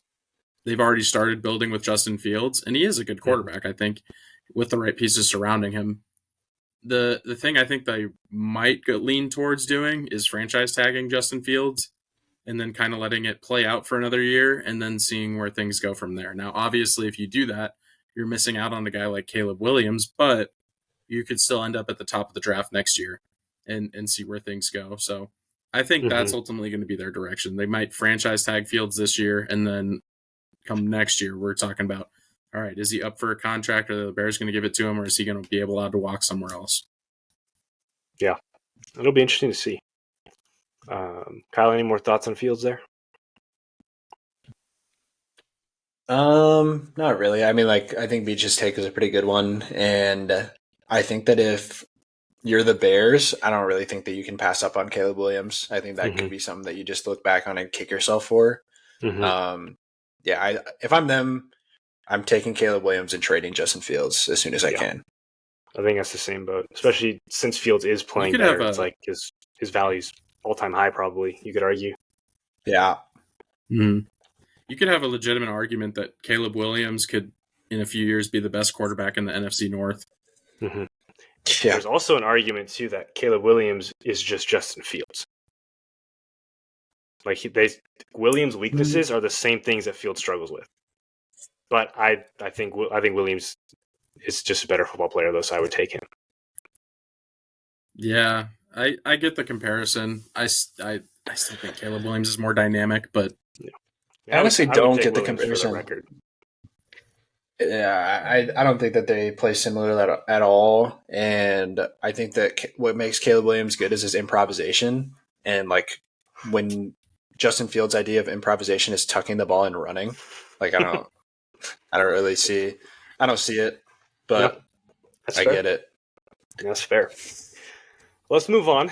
they've already started building with Justin Fields, and he is a good quarterback, I think, with the right pieces surrounding him. The thing I think they might lean towards doing is franchise tagging Justin Fields and then kind of letting it play out for another year and then seeing where things go from there. Now, obviously, if you do that, you're missing out on a guy like Caleb Williams, but you could still end up at the top of the draft next year and see where things go. So I think that's ultimately going to be their direction. They might franchise tag Fields this year, and then come next year, we're talking about, all right, is he up for a contract? Are the Bears going to give it to him, or is he going to be allowed to walk somewhere else? Yeah, it'll be interesting to see. Kyle, any more thoughts on Fields there? Not really. I mean, I think Beach's take is a pretty good one, and I think that if you're the Bears, I don't really think that you can pass up on Caleb Williams. I think that could be something that you just look back on and kick yourself for. If I'm them, I'm taking Caleb Williams and trading Justin Fields as soon as I can. I think that's the same boat, especially since Fields is playing better. It's like his value's all-time high, probably, you could argue. Yeah. Mm-hmm. You could have a legitimate argument that Caleb Williams could, in a few years, be the best quarterback in the NFC North. Mm-hmm. Yeah. There's also an argument, too, that Caleb Williams is just Justin Fields. Williams' weaknesses are the same things that Fields struggles with. But I think Williams is just a better football player, though, so I would take him. Yeah, I get the comparison. I still think Caleb Williams is more dynamic, but I honestly don't get the comparison. Yeah, I don't think that they play similar at all, and I think that what makes Caleb Williams good is his improvisation, and when Justin Fields' idea of improvisation is tucking the ball and running, I don't really see, I don't see it, but I get it. That's fair. Let's move on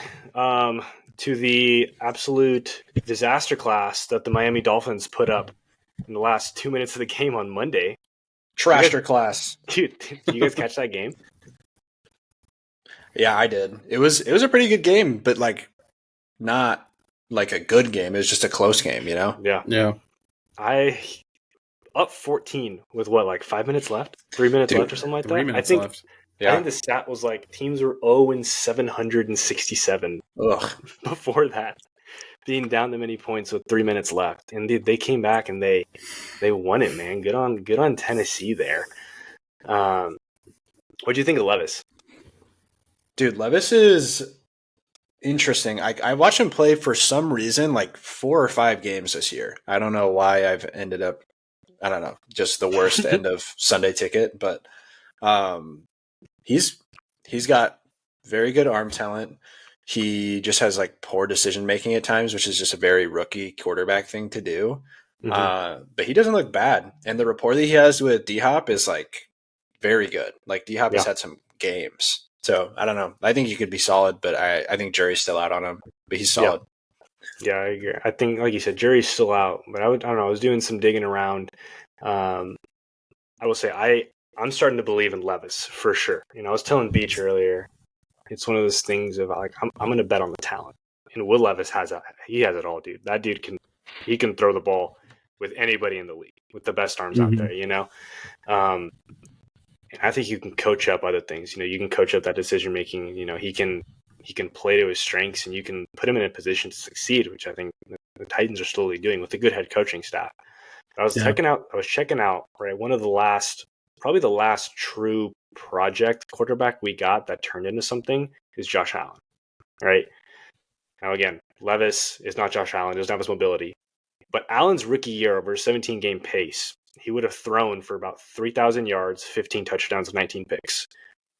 to the absolute disaster class that the Miami Dolphins put up in the last 2 minutes of the game on Monday. Trasher class. Dude, did you guys catch that game? Yeah, I did. It was a pretty good game, but not a good game. It was just a close game, you know? Yeah. I up 14 with 5 minutes left? 3 minutes left or something like that? 3 minutes left. Yeah. I think the stat was teams were 0-767 before that, being down that many points with 3 minutes left. And they came back and they won it, man. Good on Tennessee there. What do you think of Levis? Dude, Levis is interesting. I watched him play for some reason 4 or 5 games this year. I don't know why I've ended up, I don't know, just the worst end of Sunday ticket, but he's got very good arm talent. He just has poor decision making at times, which is just a very rookie quarterback thing to do. But he doesn't look bad, and the rapport that he has with D-Hop is very good. D-Hop has had some games, so I don't know. I think he could be solid, but I think jury's still out on him. But he's solid. Yeah, I agree. I think, like you said, jury's still out. But I don't know. I was doing some digging around. I will say I I'm starting to believe in Levis for sure. I was telling Beach earlier, it's one of those things of like I'm going to bet on the talent. And Will Levis has it all, dude. That dude can throw the ball with anybody in the league with the best arms out there. And I think you can coach up other things. You can coach up that decision making. He can play to his strengths, and you can put him in a position to succeed, which I think the Titans are slowly doing with a good head coaching staff. But I was checking out right, probably the last true project quarterback we got that turned into something is Josh Allen. Right now, again, Levis is not Josh Allen; doesn't have his mobility. But Allen's rookie year over a 17-game pace, he would have thrown for about 3,000 yards, 15 touchdowns, 19 picks.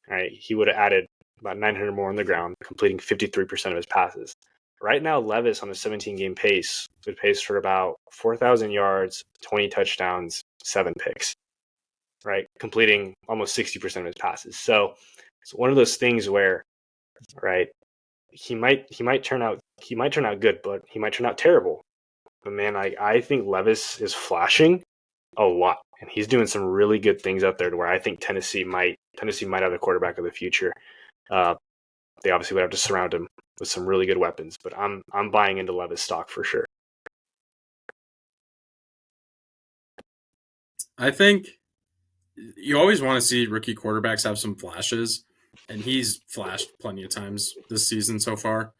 Right? He would have added about 900 more on the ground, completing 53% of his passes. Right now, Levis on a 17-game pace would pace for about 4,000 yards, 20 touchdowns, 7 picks. Right? Completing almost 60% of his passes. So it's one of those things where, right, he might turn out good, but he might turn out terrible. But man, I think Levis is flashing a lot, and he's doing some really good things out there to where I think Tennessee might have the quarterback of the future. They obviously would have to surround him with some really good weapons, but I'm buying into Levis stock for sure. I think you always want to see rookie quarterbacks have some flashes, and he's flashed plenty of times this season so far.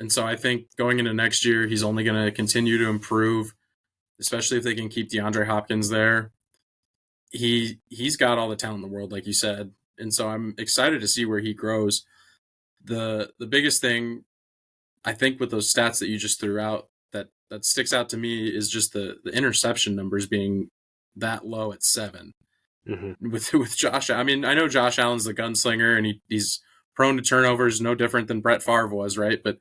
And so I think going into next year, he's only going to continue to improve, especially if they can keep DeAndre Hopkins there. He's got all the talent in the world, like you said. And so I'm excited to see where he grows. The biggest thing, I think, with those stats that you just threw out that sticks out to me is just the interception numbers being that low at 7. Mm-hmm. With Josh. I mean, I know Josh Allen's the gunslinger, and he's prone to turnovers, no different than Brett Favre was, right? But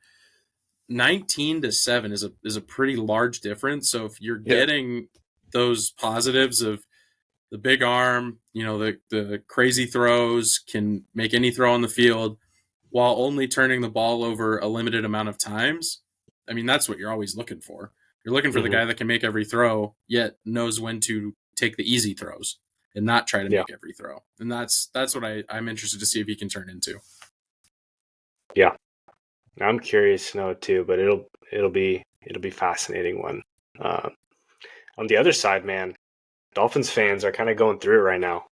19-7 is a pretty large difference. So if you're getting those positives of the big arm, the crazy throws, can make any throw on the field while only turning the ball over a limited amount of times, I mean, that's what you're always looking for. You're looking for the guy that can make every throw, yet knows when to take the easy throws and not try to make every throw. And that's what I'm interested to see if he can turn into. Yeah. I'm curious to know too, but it'll be fascinating one. On the other side, man, Dolphins fans are kind of going through it right now.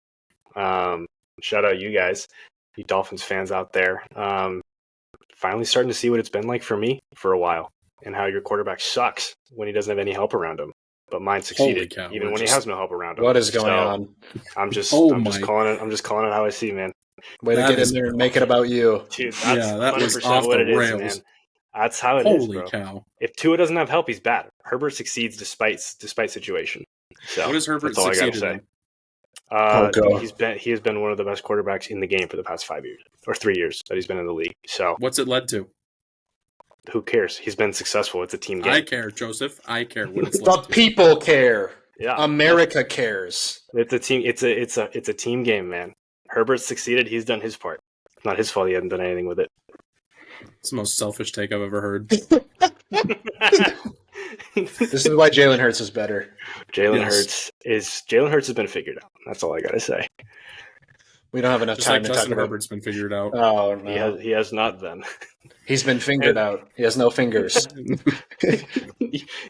Shout out you guys, you Dolphins fans out there. Finally starting to see what it's been like for me for a while, and how your quarterback sucks when he doesn't have any help around him. But mine succeeded even when he has no help around him. What is going on? I'm just calling it how I see, man. Way to get in there and make it about you. Dude, that's that was off what the it rails. is, man. That's how it is, bro. Holy cow. If Tua doesn't have help, he's bad. Herbert succeeds despite situation. So what has Herbert succeeded in? He has been one of the best quarterbacks in the game for the past 5 years or 3 years that he's been in the league. So what's it led to? Who cares? He's been successful. It's a team game. I care, Joseph. I care what it's led to. The people care. Yeah. America cares. It's a team. It's a team game, man. Herbert succeeded. He's done his part. It's not his fault. He hasn't done anything with it. It's the most selfish take I've ever heard. This is why Jalen Hurts is better. Jalen Hurts has been figured out. That's all I gotta say. We don't have enough time to Justin talk about. Herbert's been figured out. Oh no, he has not been. He's been fingered out. He has no fingers.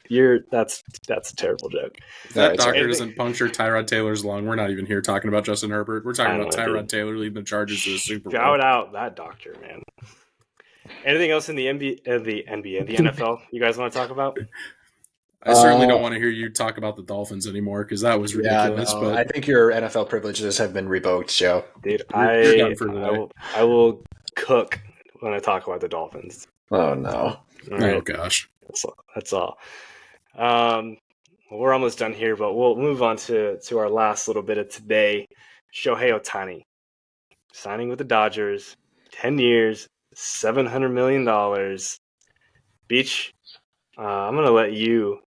That's a terrible joke. If that doctor doesn't puncture Tyrod Taylor's lung, we're not even here talking about Justin Herbert. We're talking about Tyrod Taylor leading the Chargers to the Super Bowl. Shout out that doctor, man. Anything else in the NFL you guys want to talk about? I certainly don't want to hear you talk about the Dolphins anymore because that was ridiculous. Yeah, no, but I think your NFL privileges have been revoked, Joe. Dude, you're done for today. I will cook when I talk about the Dolphins. Oh no! Right. Oh gosh, that's all. We're almost done here, but we'll move on to our last little bit of today. Shohei Ohtani signing with the Dodgers, 10 years, $700 million. Beach, I'm going to let you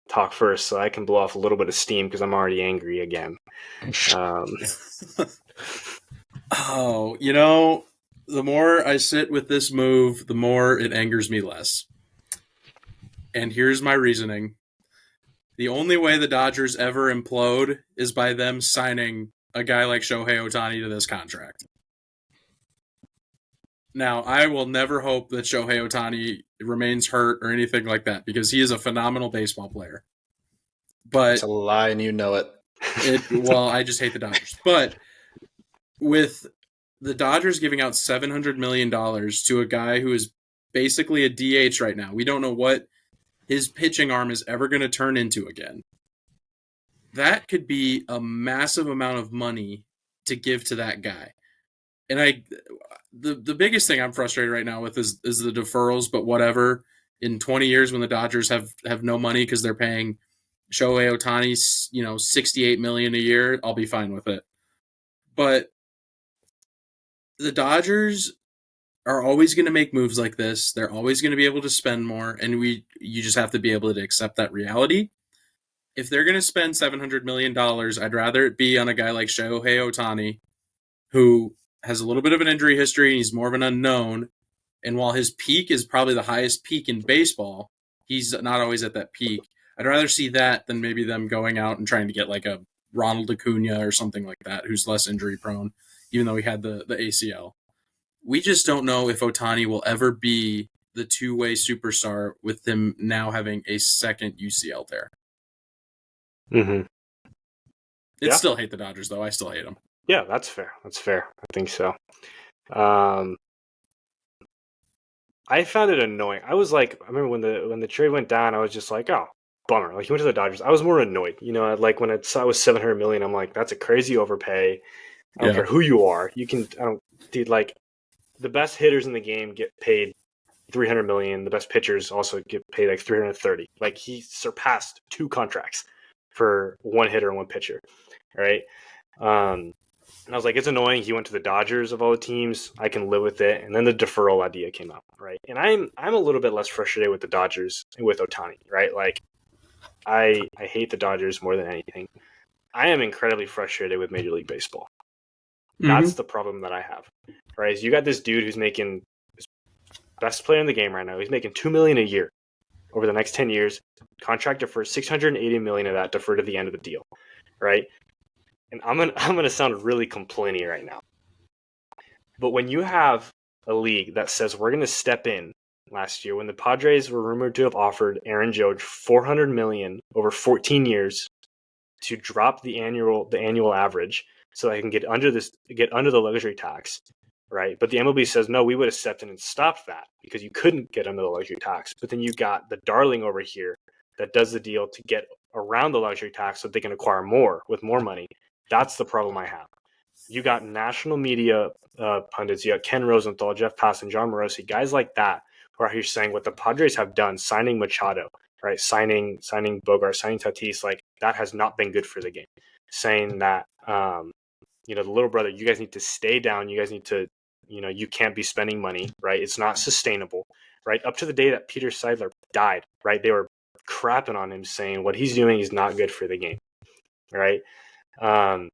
talk first so I can blow off a little bit of steam because I'm already angry again. The more I sit with this move, the more it angers me less. And here's my reasoning. The only way the Dodgers ever implode is by them signing a guy like Shohei Ohtani to this contract. Now, I will never hope that Shohei Ohtani remains hurt or anything like that because he is a phenomenal baseball player. But it's a lie, and you know it. Well, I just hate the Dodgers. But with the Dodgers giving out $700 million to a guy who is basically a DH right now, we don't know what his pitching arm is ever going to turn into again. That could be a massive amount of money to give to that guy. And the biggest thing I'm frustrated right now with is the deferrals, but whatever. In 20 years when the Dodgers have no money because they're paying Shohei Ohtani, $68 million a year, I'll be fine with it. But the Dodgers are always going to make moves like this. They're always going to be able to spend more, and you just have to be able to accept that reality. If they're going to spend $700 million, I'd rather it be on a guy like Shohei Ohtani, who has a little bit of an injury history and he's more of an unknown. And while his peak is probably the highest peak in baseball, he's not always at that peak. I'd rather see that than maybe them going out and trying to get like a Ronald Acuna or something like that, who's less injury prone, even though he had the ACL. We just don't know if Ohtani will ever be the two-way superstar with him now having a second UCL tear. Mm-hmm. Still hate the Dodgers, though. I still hate them. Yeah, that's fair. I think so. I found it annoying. I remember when the trade went down, I was just like, oh, bummer. Like, he went to the Dodgers. I was more annoyed. Like when I saw it was $700 million, I'm like, that's a crazy overpay. I don't care who you are. Like, the best hitters in the game get paid $300 million. The best pitchers also get paid like $330. Like, he surpassed 2 contracts for one hitter and one pitcher. Right. And I was like, it's annoying. He went to the Dodgers of all the teams. I can live with it. And then the deferral idea came up, right? And I'm a little bit less frustrated with the Dodgers and with Ohtani, right? Like, I hate the Dodgers more than anything. I am incredibly frustrated with Major League Baseball. That's the problem that I have, right? Is you got this dude who's making best player in the game right now. He's making $2 million a year over the next 10 years. Contracted for $680 million of that deferred to the end of the deal, right? And I'm gonna sound really complaining right now, but when you have a league that says we're gonna step in last year, when the Padres were rumored to have offered Aaron Judge $400 million over 14 years to drop the annual average, so I can get under the luxury tax, right? But the MLB says no, we would have stepped in and stopped that because you couldn't get under the luxury tax. But then you got the darling over here that does the deal to get around the luxury tax so they can acquire more with more money. That's the problem I have. You got national media pundits, you got Ken Rosenthal, Jeff Passan, John Morosi, guys like that who are here saying what the Padres have done, signing Machado, right? Signing Bogart, signing Tatis, like that has not been good for the game. Saying that, the little brother, you guys need to stay down. You guys need to, you can't be spending money, right? It's not sustainable, right? Up to the day that Peter Seidler died, right? They were crapping on him saying what he's doing is not good for the game, right? And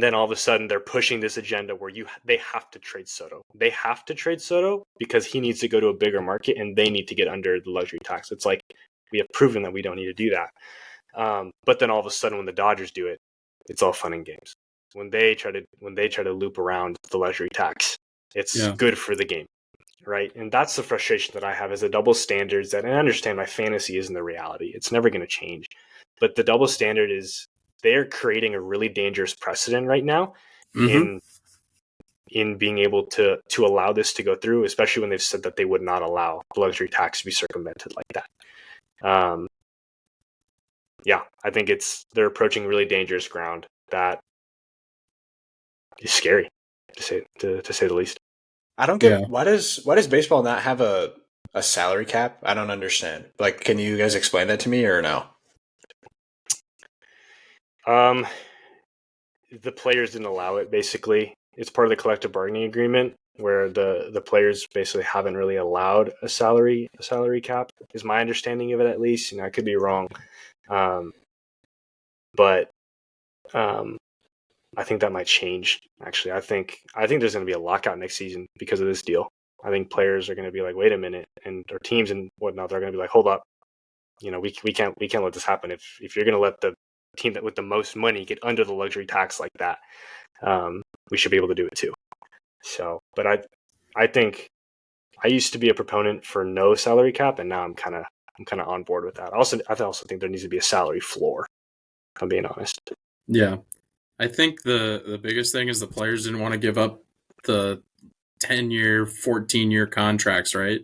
then all of a sudden they're pushing this agenda where they have to trade Soto. They have to trade Soto because he needs to go to a bigger market and they need to get under the luxury tax. It's like we have proven that we don't need to do that. But then all of a sudden when the Dodgers do it, it's all fun and games. When they try to loop around the luxury tax, it's good for the game, right? And that's the frustration that I have is the double standards. And I understand my fantasy isn't the reality. It's never going to change. But the double standard is they're creating a really dangerous precedent right now in being able to allow this to go through, especially when they've said that they would not allow the luxury tax to be circumvented like that. I think they're approaching really dangerous ground that is scary to say the least. I don't get why does baseball not have a salary cap? I don't understand. Like, can you guys explain that to me or no? The players didn't allow it. Basically, it's part of the collective bargaining agreement where the players basically haven't really allowed a salary cap. Is my understanding of it, at least. I could be wrong, but I think that might change. Actually, I think there's going to be a lockout next season because of this deal. I think players are going to be like, wait a minute, and our teams and whatnot, they're going to be like, hold up, we can't let this happen. If you're going to let the team that with the most money get under the luxury tax like that, we should be able to do it too. So, but I think I used to be a proponent for no salary cap, and now I'm kind of on board with that. I also think there needs to be a salary floor, if I'm being honest. Yeah. I think the biggest thing is the players didn't want to give up the 10-year, 14-year contracts, right?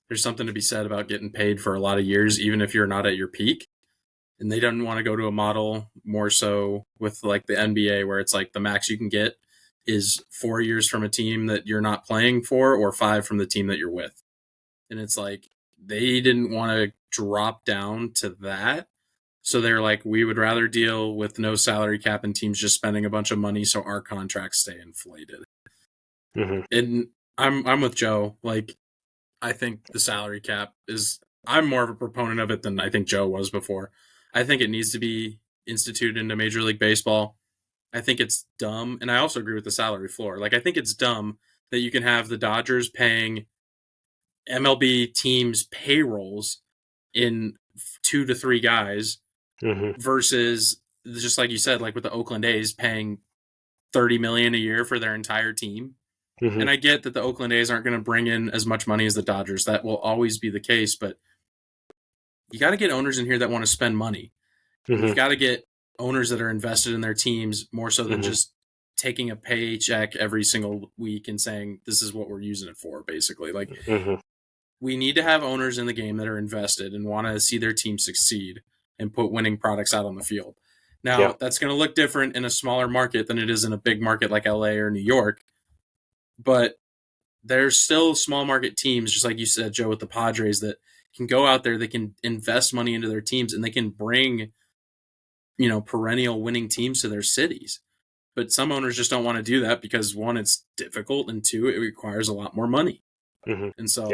There's something to be said about getting paid for a lot of years, even if you're not at your peak. And they don't want to go to a model more so with like the NBA where it's like the max you can get is 4 years from a team that you're not playing for or 5 from the team that you're with. And it's like they didn't want to drop down to that. So they're like, we would rather deal with no salary cap and teams just spending a bunch of money so our contracts stay inflated. Mm-hmm. And I'm with Joe. Like, I think the salary cap I'm more of a proponent of it than I think Joe was before. I think it needs to be instituted into Major League Baseball. I think it's dumb. And I also agree with the salary floor. Like, I think it's dumb that you can have the Dodgers paying MLB teams payrolls in 2 to 3 guys versus just like you said, like with the Oakland A's paying $30 million a year for their entire team. And I get that the Oakland A's aren't going to bring in as much money as the Dodgers. That will always be the case, but you got to get owners in here that want to spend money. You've got to get owners that are invested in their teams more so than just taking a paycheck every single week and saying, this is what we're using it for, basically. Like, we need to have owners in the game that are invested and want to see their team succeed and put winning products out on the field. Now, that's going to look different in a smaller market than it is in a big market like LA or New York. But there's still small market teams, just like you said, Joe, with the Padres, that can go out there, they can invest money into their teams, and they can bring, perennial winning teams to their cities. But some owners just don't want to do that because, one, it's difficult, and two, it requires a lot more money. And so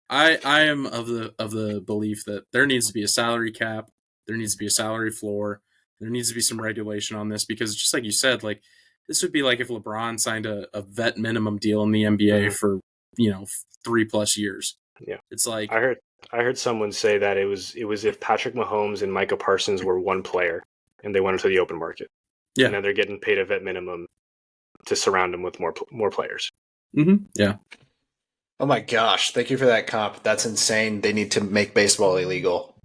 I am of the belief that there needs to be a salary cap, there needs to be a salary floor, there needs to be some regulation on this, because just like you said, like, this would be like if LeBron signed a vet minimum deal in the NBA for 3+ years. Yeah, it's like I heard someone say that it was if Patrick Mahomes and Micah Parsons were one player and they went into the open market. Yeah, and then they're getting paid a vet minimum to surround them with more players. Yeah. Oh my gosh! Thank you for that comp. That's insane. They need to make baseball illegal.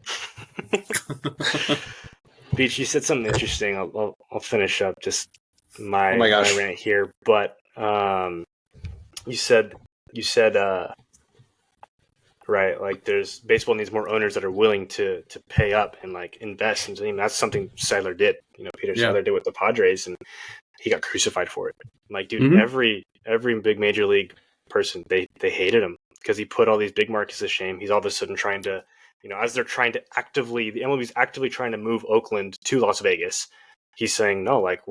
Beach, you said something interesting. I'll finish up just my rant here, but you said right, like baseball needs more owners that are willing to pay up and like invest, and that's something Seidler did. Peter Seidler did with the Padres, and he got crucified for it. Like, dude, every big major league person, they hated him because he put all these big markets to shame. He's all of a sudden trying to, as they're trying to the MLB's actively trying to move Oakland to Las Vegas. He's saying, no, like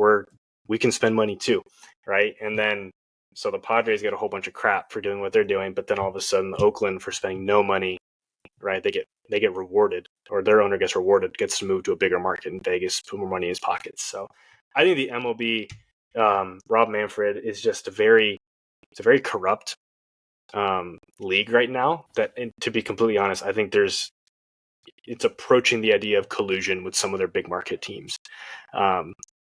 we can spend money too, right? And then so the Padres get a whole bunch of crap for doing what they're doing, but then all of a sudden Oakland for spending no money, right? They get rewarded, or their owner gets rewarded, gets to move to a bigger market in Vegas, put more money in his pockets. So I think the MLB, Rob Manfred, is just a very corrupt league right now. That, and to be completely honest, I think it's approaching the idea of collusion with some of their big market teams,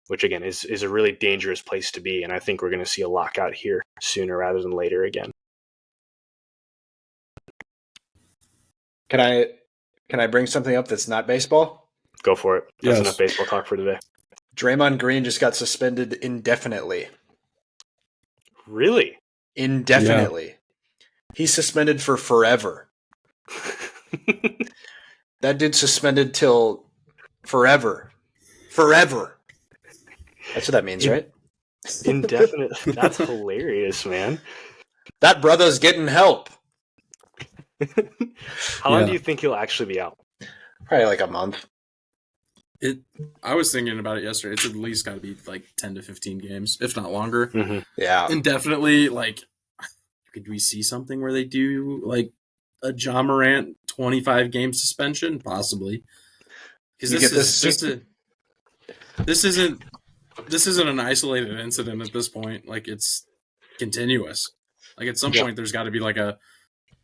which again is a really dangerous place to be. And I think we're going to see a lockout here sooner rather than later again. Can I bring something up that's not baseball? Go for it. That's enough baseball talk for today. Draymond Green just got suspended indefinitely. Really? Indefinitely. Yeah. He's suspended for forever. That dude's suspended till forever. Forever. That's what that means, right? Indefinite. That's hilarious, man. That brother's getting help. How long do you think he'll actually be out? Probably like a month. I was thinking about it yesterday. It's at least got to be like 10 to 15 games, if not longer. Yeah. And definitely, like, could we see something where they do like a Ja Morant 25-game suspension? Possibly. Because this isn't an isolated incident at this point. Like, it's continuous. Like, at some point, there's got to be like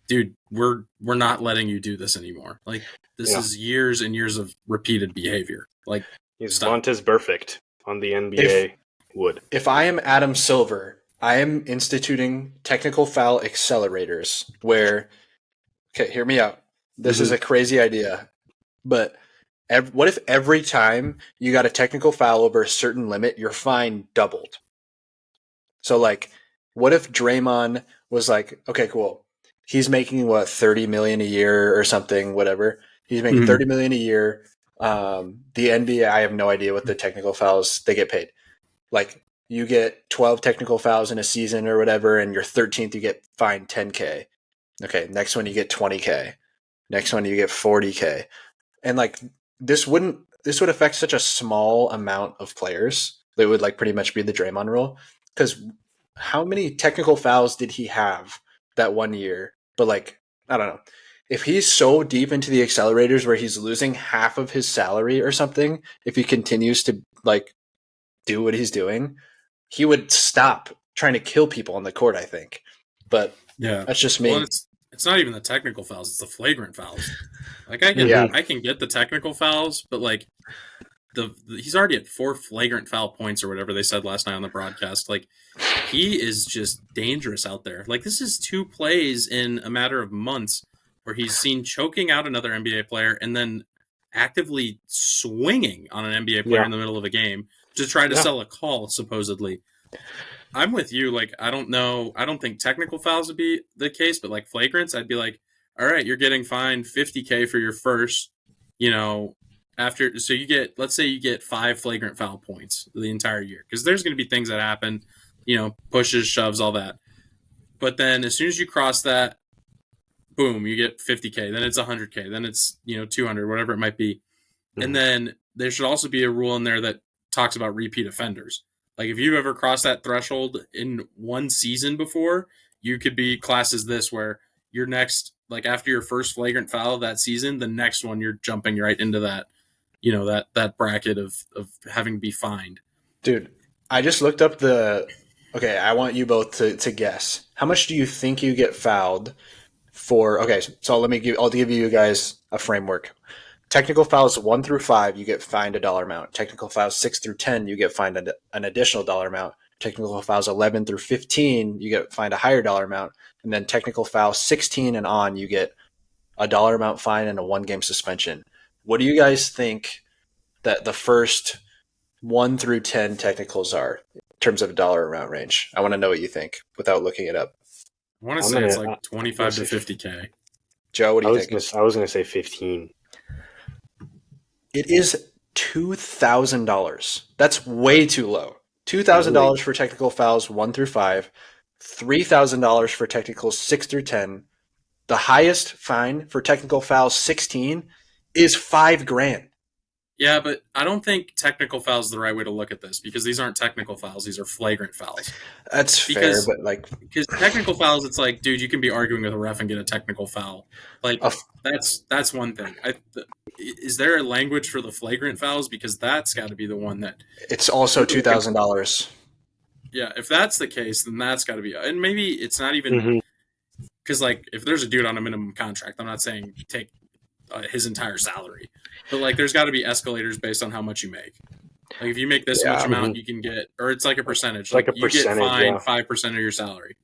dude, we're not letting you do this anymore. Like, this is years and years of repeated behavior. Like, He's Stop. Vontaze perfect on the NBA wood. If I am Adam Silver, I am instituting technical foul accelerators where, okay, hear me out. This is a crazy idea, but what if every time you got a technical foul over a certain limit, your fine doubled? So, like, what if Draymond was like, okay, cool. He's making what, 30 million a year or something, whatever. He's making 30 million a year. The NBA, I have no idea what the technical fouls they get paid. Like, you get 12 technical fouls in a season or whatever, and your 13th you get fined 10K. Okay, next one you get 20K. Next one you get 40K. And like this would affect such a small amount of players. That would like pretty much be the Draymond rule. Because how many technical fouls did he have that one year? But like, I don't know. If he's so deep into the accelerators where he's losing half of his salary or something, if he continues to like do what he's doing, he would stop trying to kill people on the court, I think. But yeah, that's just me. Well, it's not even the technical fouls; it's the flagrant fouls. Like I can get the technical fouls, but like he's already at 4 flagrant foul points or whatever they said last night on the broadcast. Like he is just dangerous out there. Like this is 2 plays in a matter of months where he's seen choking out another NBA player and then actively swinging on an NBA player in the middle of a game to try to sell a call, supposedly. I'm with you. Like, I don't know. I don't think technical fouls would be the case, but like flagrants, I'd be like, all right, you're getting fined $50K for your first, after. So let's say you get 5 flagrant foul points the entire year. Because there's going to be things that happen, pushes, shoves, all that. But then as soon as you cross that, boom, you get 50K. Then it's 100K. Then it's, 200, whatever it might be. Mm-hmm. And then there should also be a rule in there that talks about repeat offenders. Like if you've ever crossed that threshold in one season before, you could be classed as this, where your next, like after your first flagrant foul of that season, the next one you're jumping right into that, that bracket of having to be fined. Dude, I just looked up okay, I want you both to guess. How much do you think you get fouled for? Okay, so I'll give you guys a framework. Technical fouls 1 through 5, you get fined a dollar amount. Technical fouls 6 through 10, you get fined an additional dollar amount. Technical fouls 11 through 15, you get fined a higher dollar amount. And then technical fouls 16 and on, you get a dollar amount fine and a 1-game suspension. What do you guys think that the first 1 through 10 technicals are in terms of a dollar amount range? I want to know what you think without looking it up. I want to say it's like 25 to 50K. Joe, what do you think? I was going to say 15. It is $2,000. That's way too low. $2,000 for technical fouls 1 through 5, $3,000 for technicals 6 through 10. The highest fine for technical fouls 16 is $5,000. Yeah, but I don't think technical foul is the right way to look at this, because these aren't technical fouls; these are flagrant fouls. That's fair, but because technical fouls, it's like, dude, you can be arguing with a ref and get a technical foul. Like that's one thing. Is there a language for the flagrant fouls? Because that's got to be the one that it's also $2,000. Yeah, if that's the case, then that's got to be, and maybe it's not even because like if there's a dude on a minimum contract, I'm not saying take his entire salary. But like, there's got to be escalators based on how much you make. Like, if you make this much amount, you can get, or it's like a percentage. Like you get fined 5% of your salary.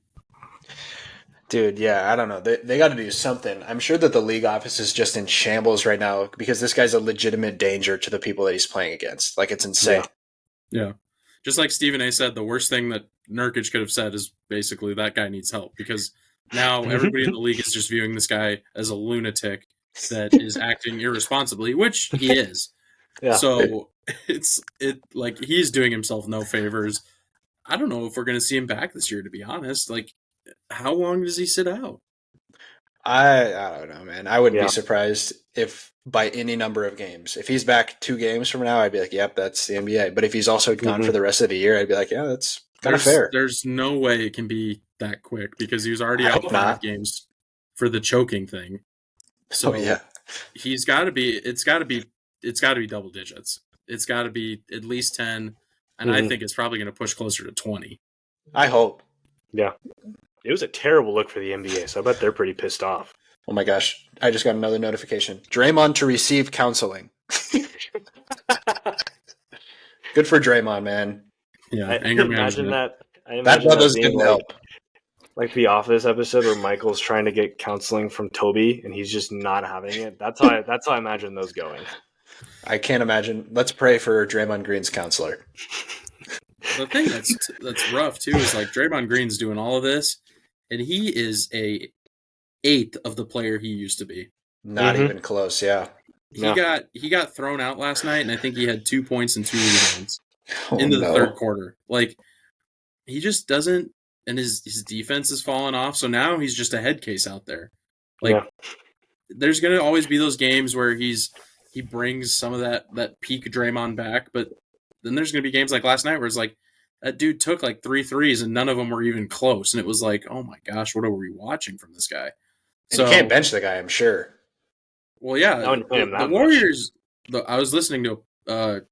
Dude, yeah, I don't know. They got to do something. I'm sure that the league office is just in shambles right now because this guy's a legitimate danger to the people that he's playing against. Like, it's insane. Yeah. Just like Stephen A. said, the worst thing that Nurkic could have said is basically that guy needs help, because now everybody in the league is just viewing this guy as a lunatic that is acting irresponsibly, which he is. Yeah. So it's like he's doing himself no favors. I don't know if we're going to see him back this year, to be honest. Like, how long does he sit out? I don't know, man. I wouldn't be surprised if by any number of games. If he's back 2 games from now, I'd be like, yep, that's the NBA. But if he's also gone for the rest of the year, I'd be like, yeah, that's kind of fair. There's no way it can be that quick, because he was already out 5 games for the choking thing. So he's got to be. It's got to be double digits. It's got to be at least 10, and I think it's probably going to push closer to 20. I hope. Yeah, it was a terrible look for the NBA, so I bet they're pretty pissed off. Oh my gosh! I just got another notification. Draymond to receive counseling. Good for Draymond, man. Yeah, I anger imagine management. that. I Bad imagine that brothers being didn't help. like the Office episode where Michael's trying to get counseling from Toby and he's just not having it. That's how I imagine those going. I can't imagine. Let's pray for Draymond Green's counselor. The thing that's rough too is like Draymond Green's doing all of this, and he is a eighth of the player he used to be. Not even close. Yeah. He got thrown out last night, and I think he had 2 points and 2 rebounds Oh, into the no. third quarter. Like he just doesn't, and his defense has fallen off. So now he's just a head case out there. Like there's gonna always be those games where he brings some of that peak Draymond back, but then there's gonna be games like last night where it's like that dude took like 3 threes and none of them were even close, and it was like, oh my gosh, what are we watching from this guy? And you can't bench the guy, I'm sure. Well, yeah, the Warriors. I was listening to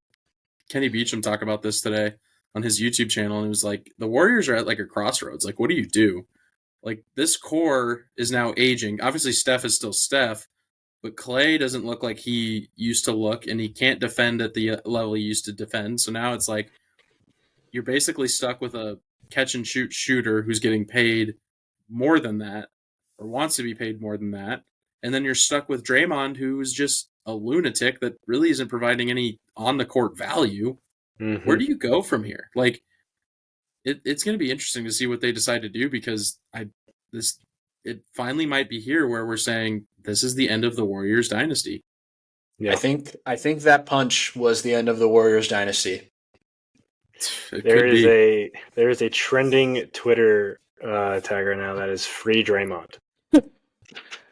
Kenny Beecham talk about this today on his YouTube channel, and it was like the Warriors are at like a crossroads. Like, what do you do? Like, this core is now aging. Obviously, Steph is still Steph, but Clay doesn't look like he used to look, and he can't defend at the level he used to defend. So now it's like you're basically stuck with a catch-and-shoot shooter who's getting paid more than that or wants to be paid more than that. And then you're stuck with Draymond, who is just a lunatic that really isn't providing any on-the-court value. Mm-hmm. Where do you go from here? Like, it's going to be interesting to see what they decide to do because it finally might be here where we're saying this is the end of the Warriors dynasty. Yeah. I think that punch was the end of the Warriors dynasty. There is a trending Twitter tag right now that is free Draymond.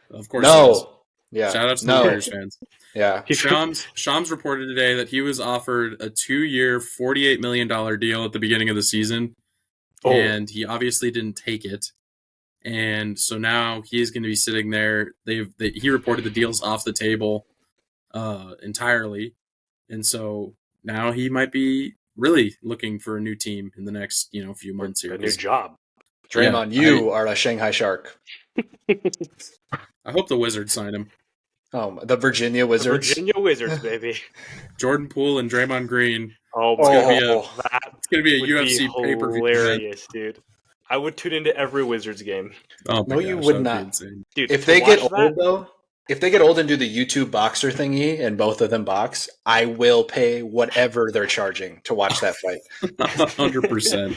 Of course. No. Yeah. Shout out to the Warriors fans. Yeah. Shams reported today that he was offered a 2-year, $48 million deal at the beginning of the season, and he obviously didn't take it. And so now he's going to be sitting there. He reported the deal's off the table entirely, and so now he might be really looking for a new team in the next few months here. A new job. Draymond, you are a Shanghai Shark. I hope the Wizards sign him. Oh, the Virginia Wizards. The Virginia Wizards, baby. Jordan Poole and Draymond Green. It's gonna be a UFC pay-per-view. Hilarious, dude. I would tune into every Wizards game. Oh, no, you would not. Dude, if they get old and do the YouTube boxer thingy and both of them box, I will pay whatever they're charging to watch that fight. 100%.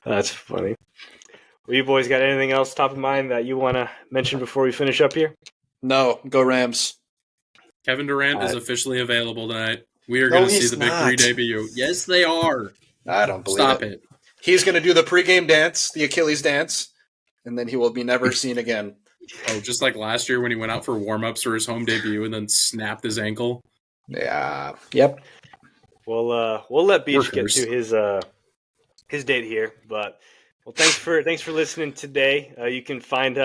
That's funny. Well, you boys got anything else top of mind that you want to mention before we finish up here? No, go Rams. Kevin Durant is officially available tonight. We are going to see the Big Three debut. Yes, they are. I don't believe Stop it. He's going to do the pregame dance, the Achilles dance, and then he will be never seen again. Oh, just like last year when he went out for warm-ups for his home debut and then snapped his ankle. Yeah. Yep. We'll let Beach get to his date here, but thanks for listening today. You can find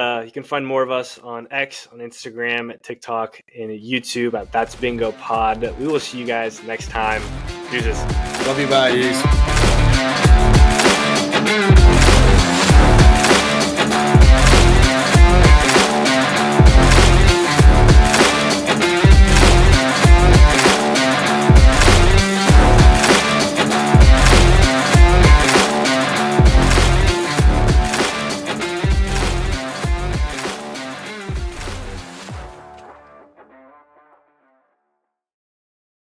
more of us on X, on Instagram, TikTok, and YouTube at That's Bingo Pod. We will see you guys next time. Deuces. Love you, bye. Peace.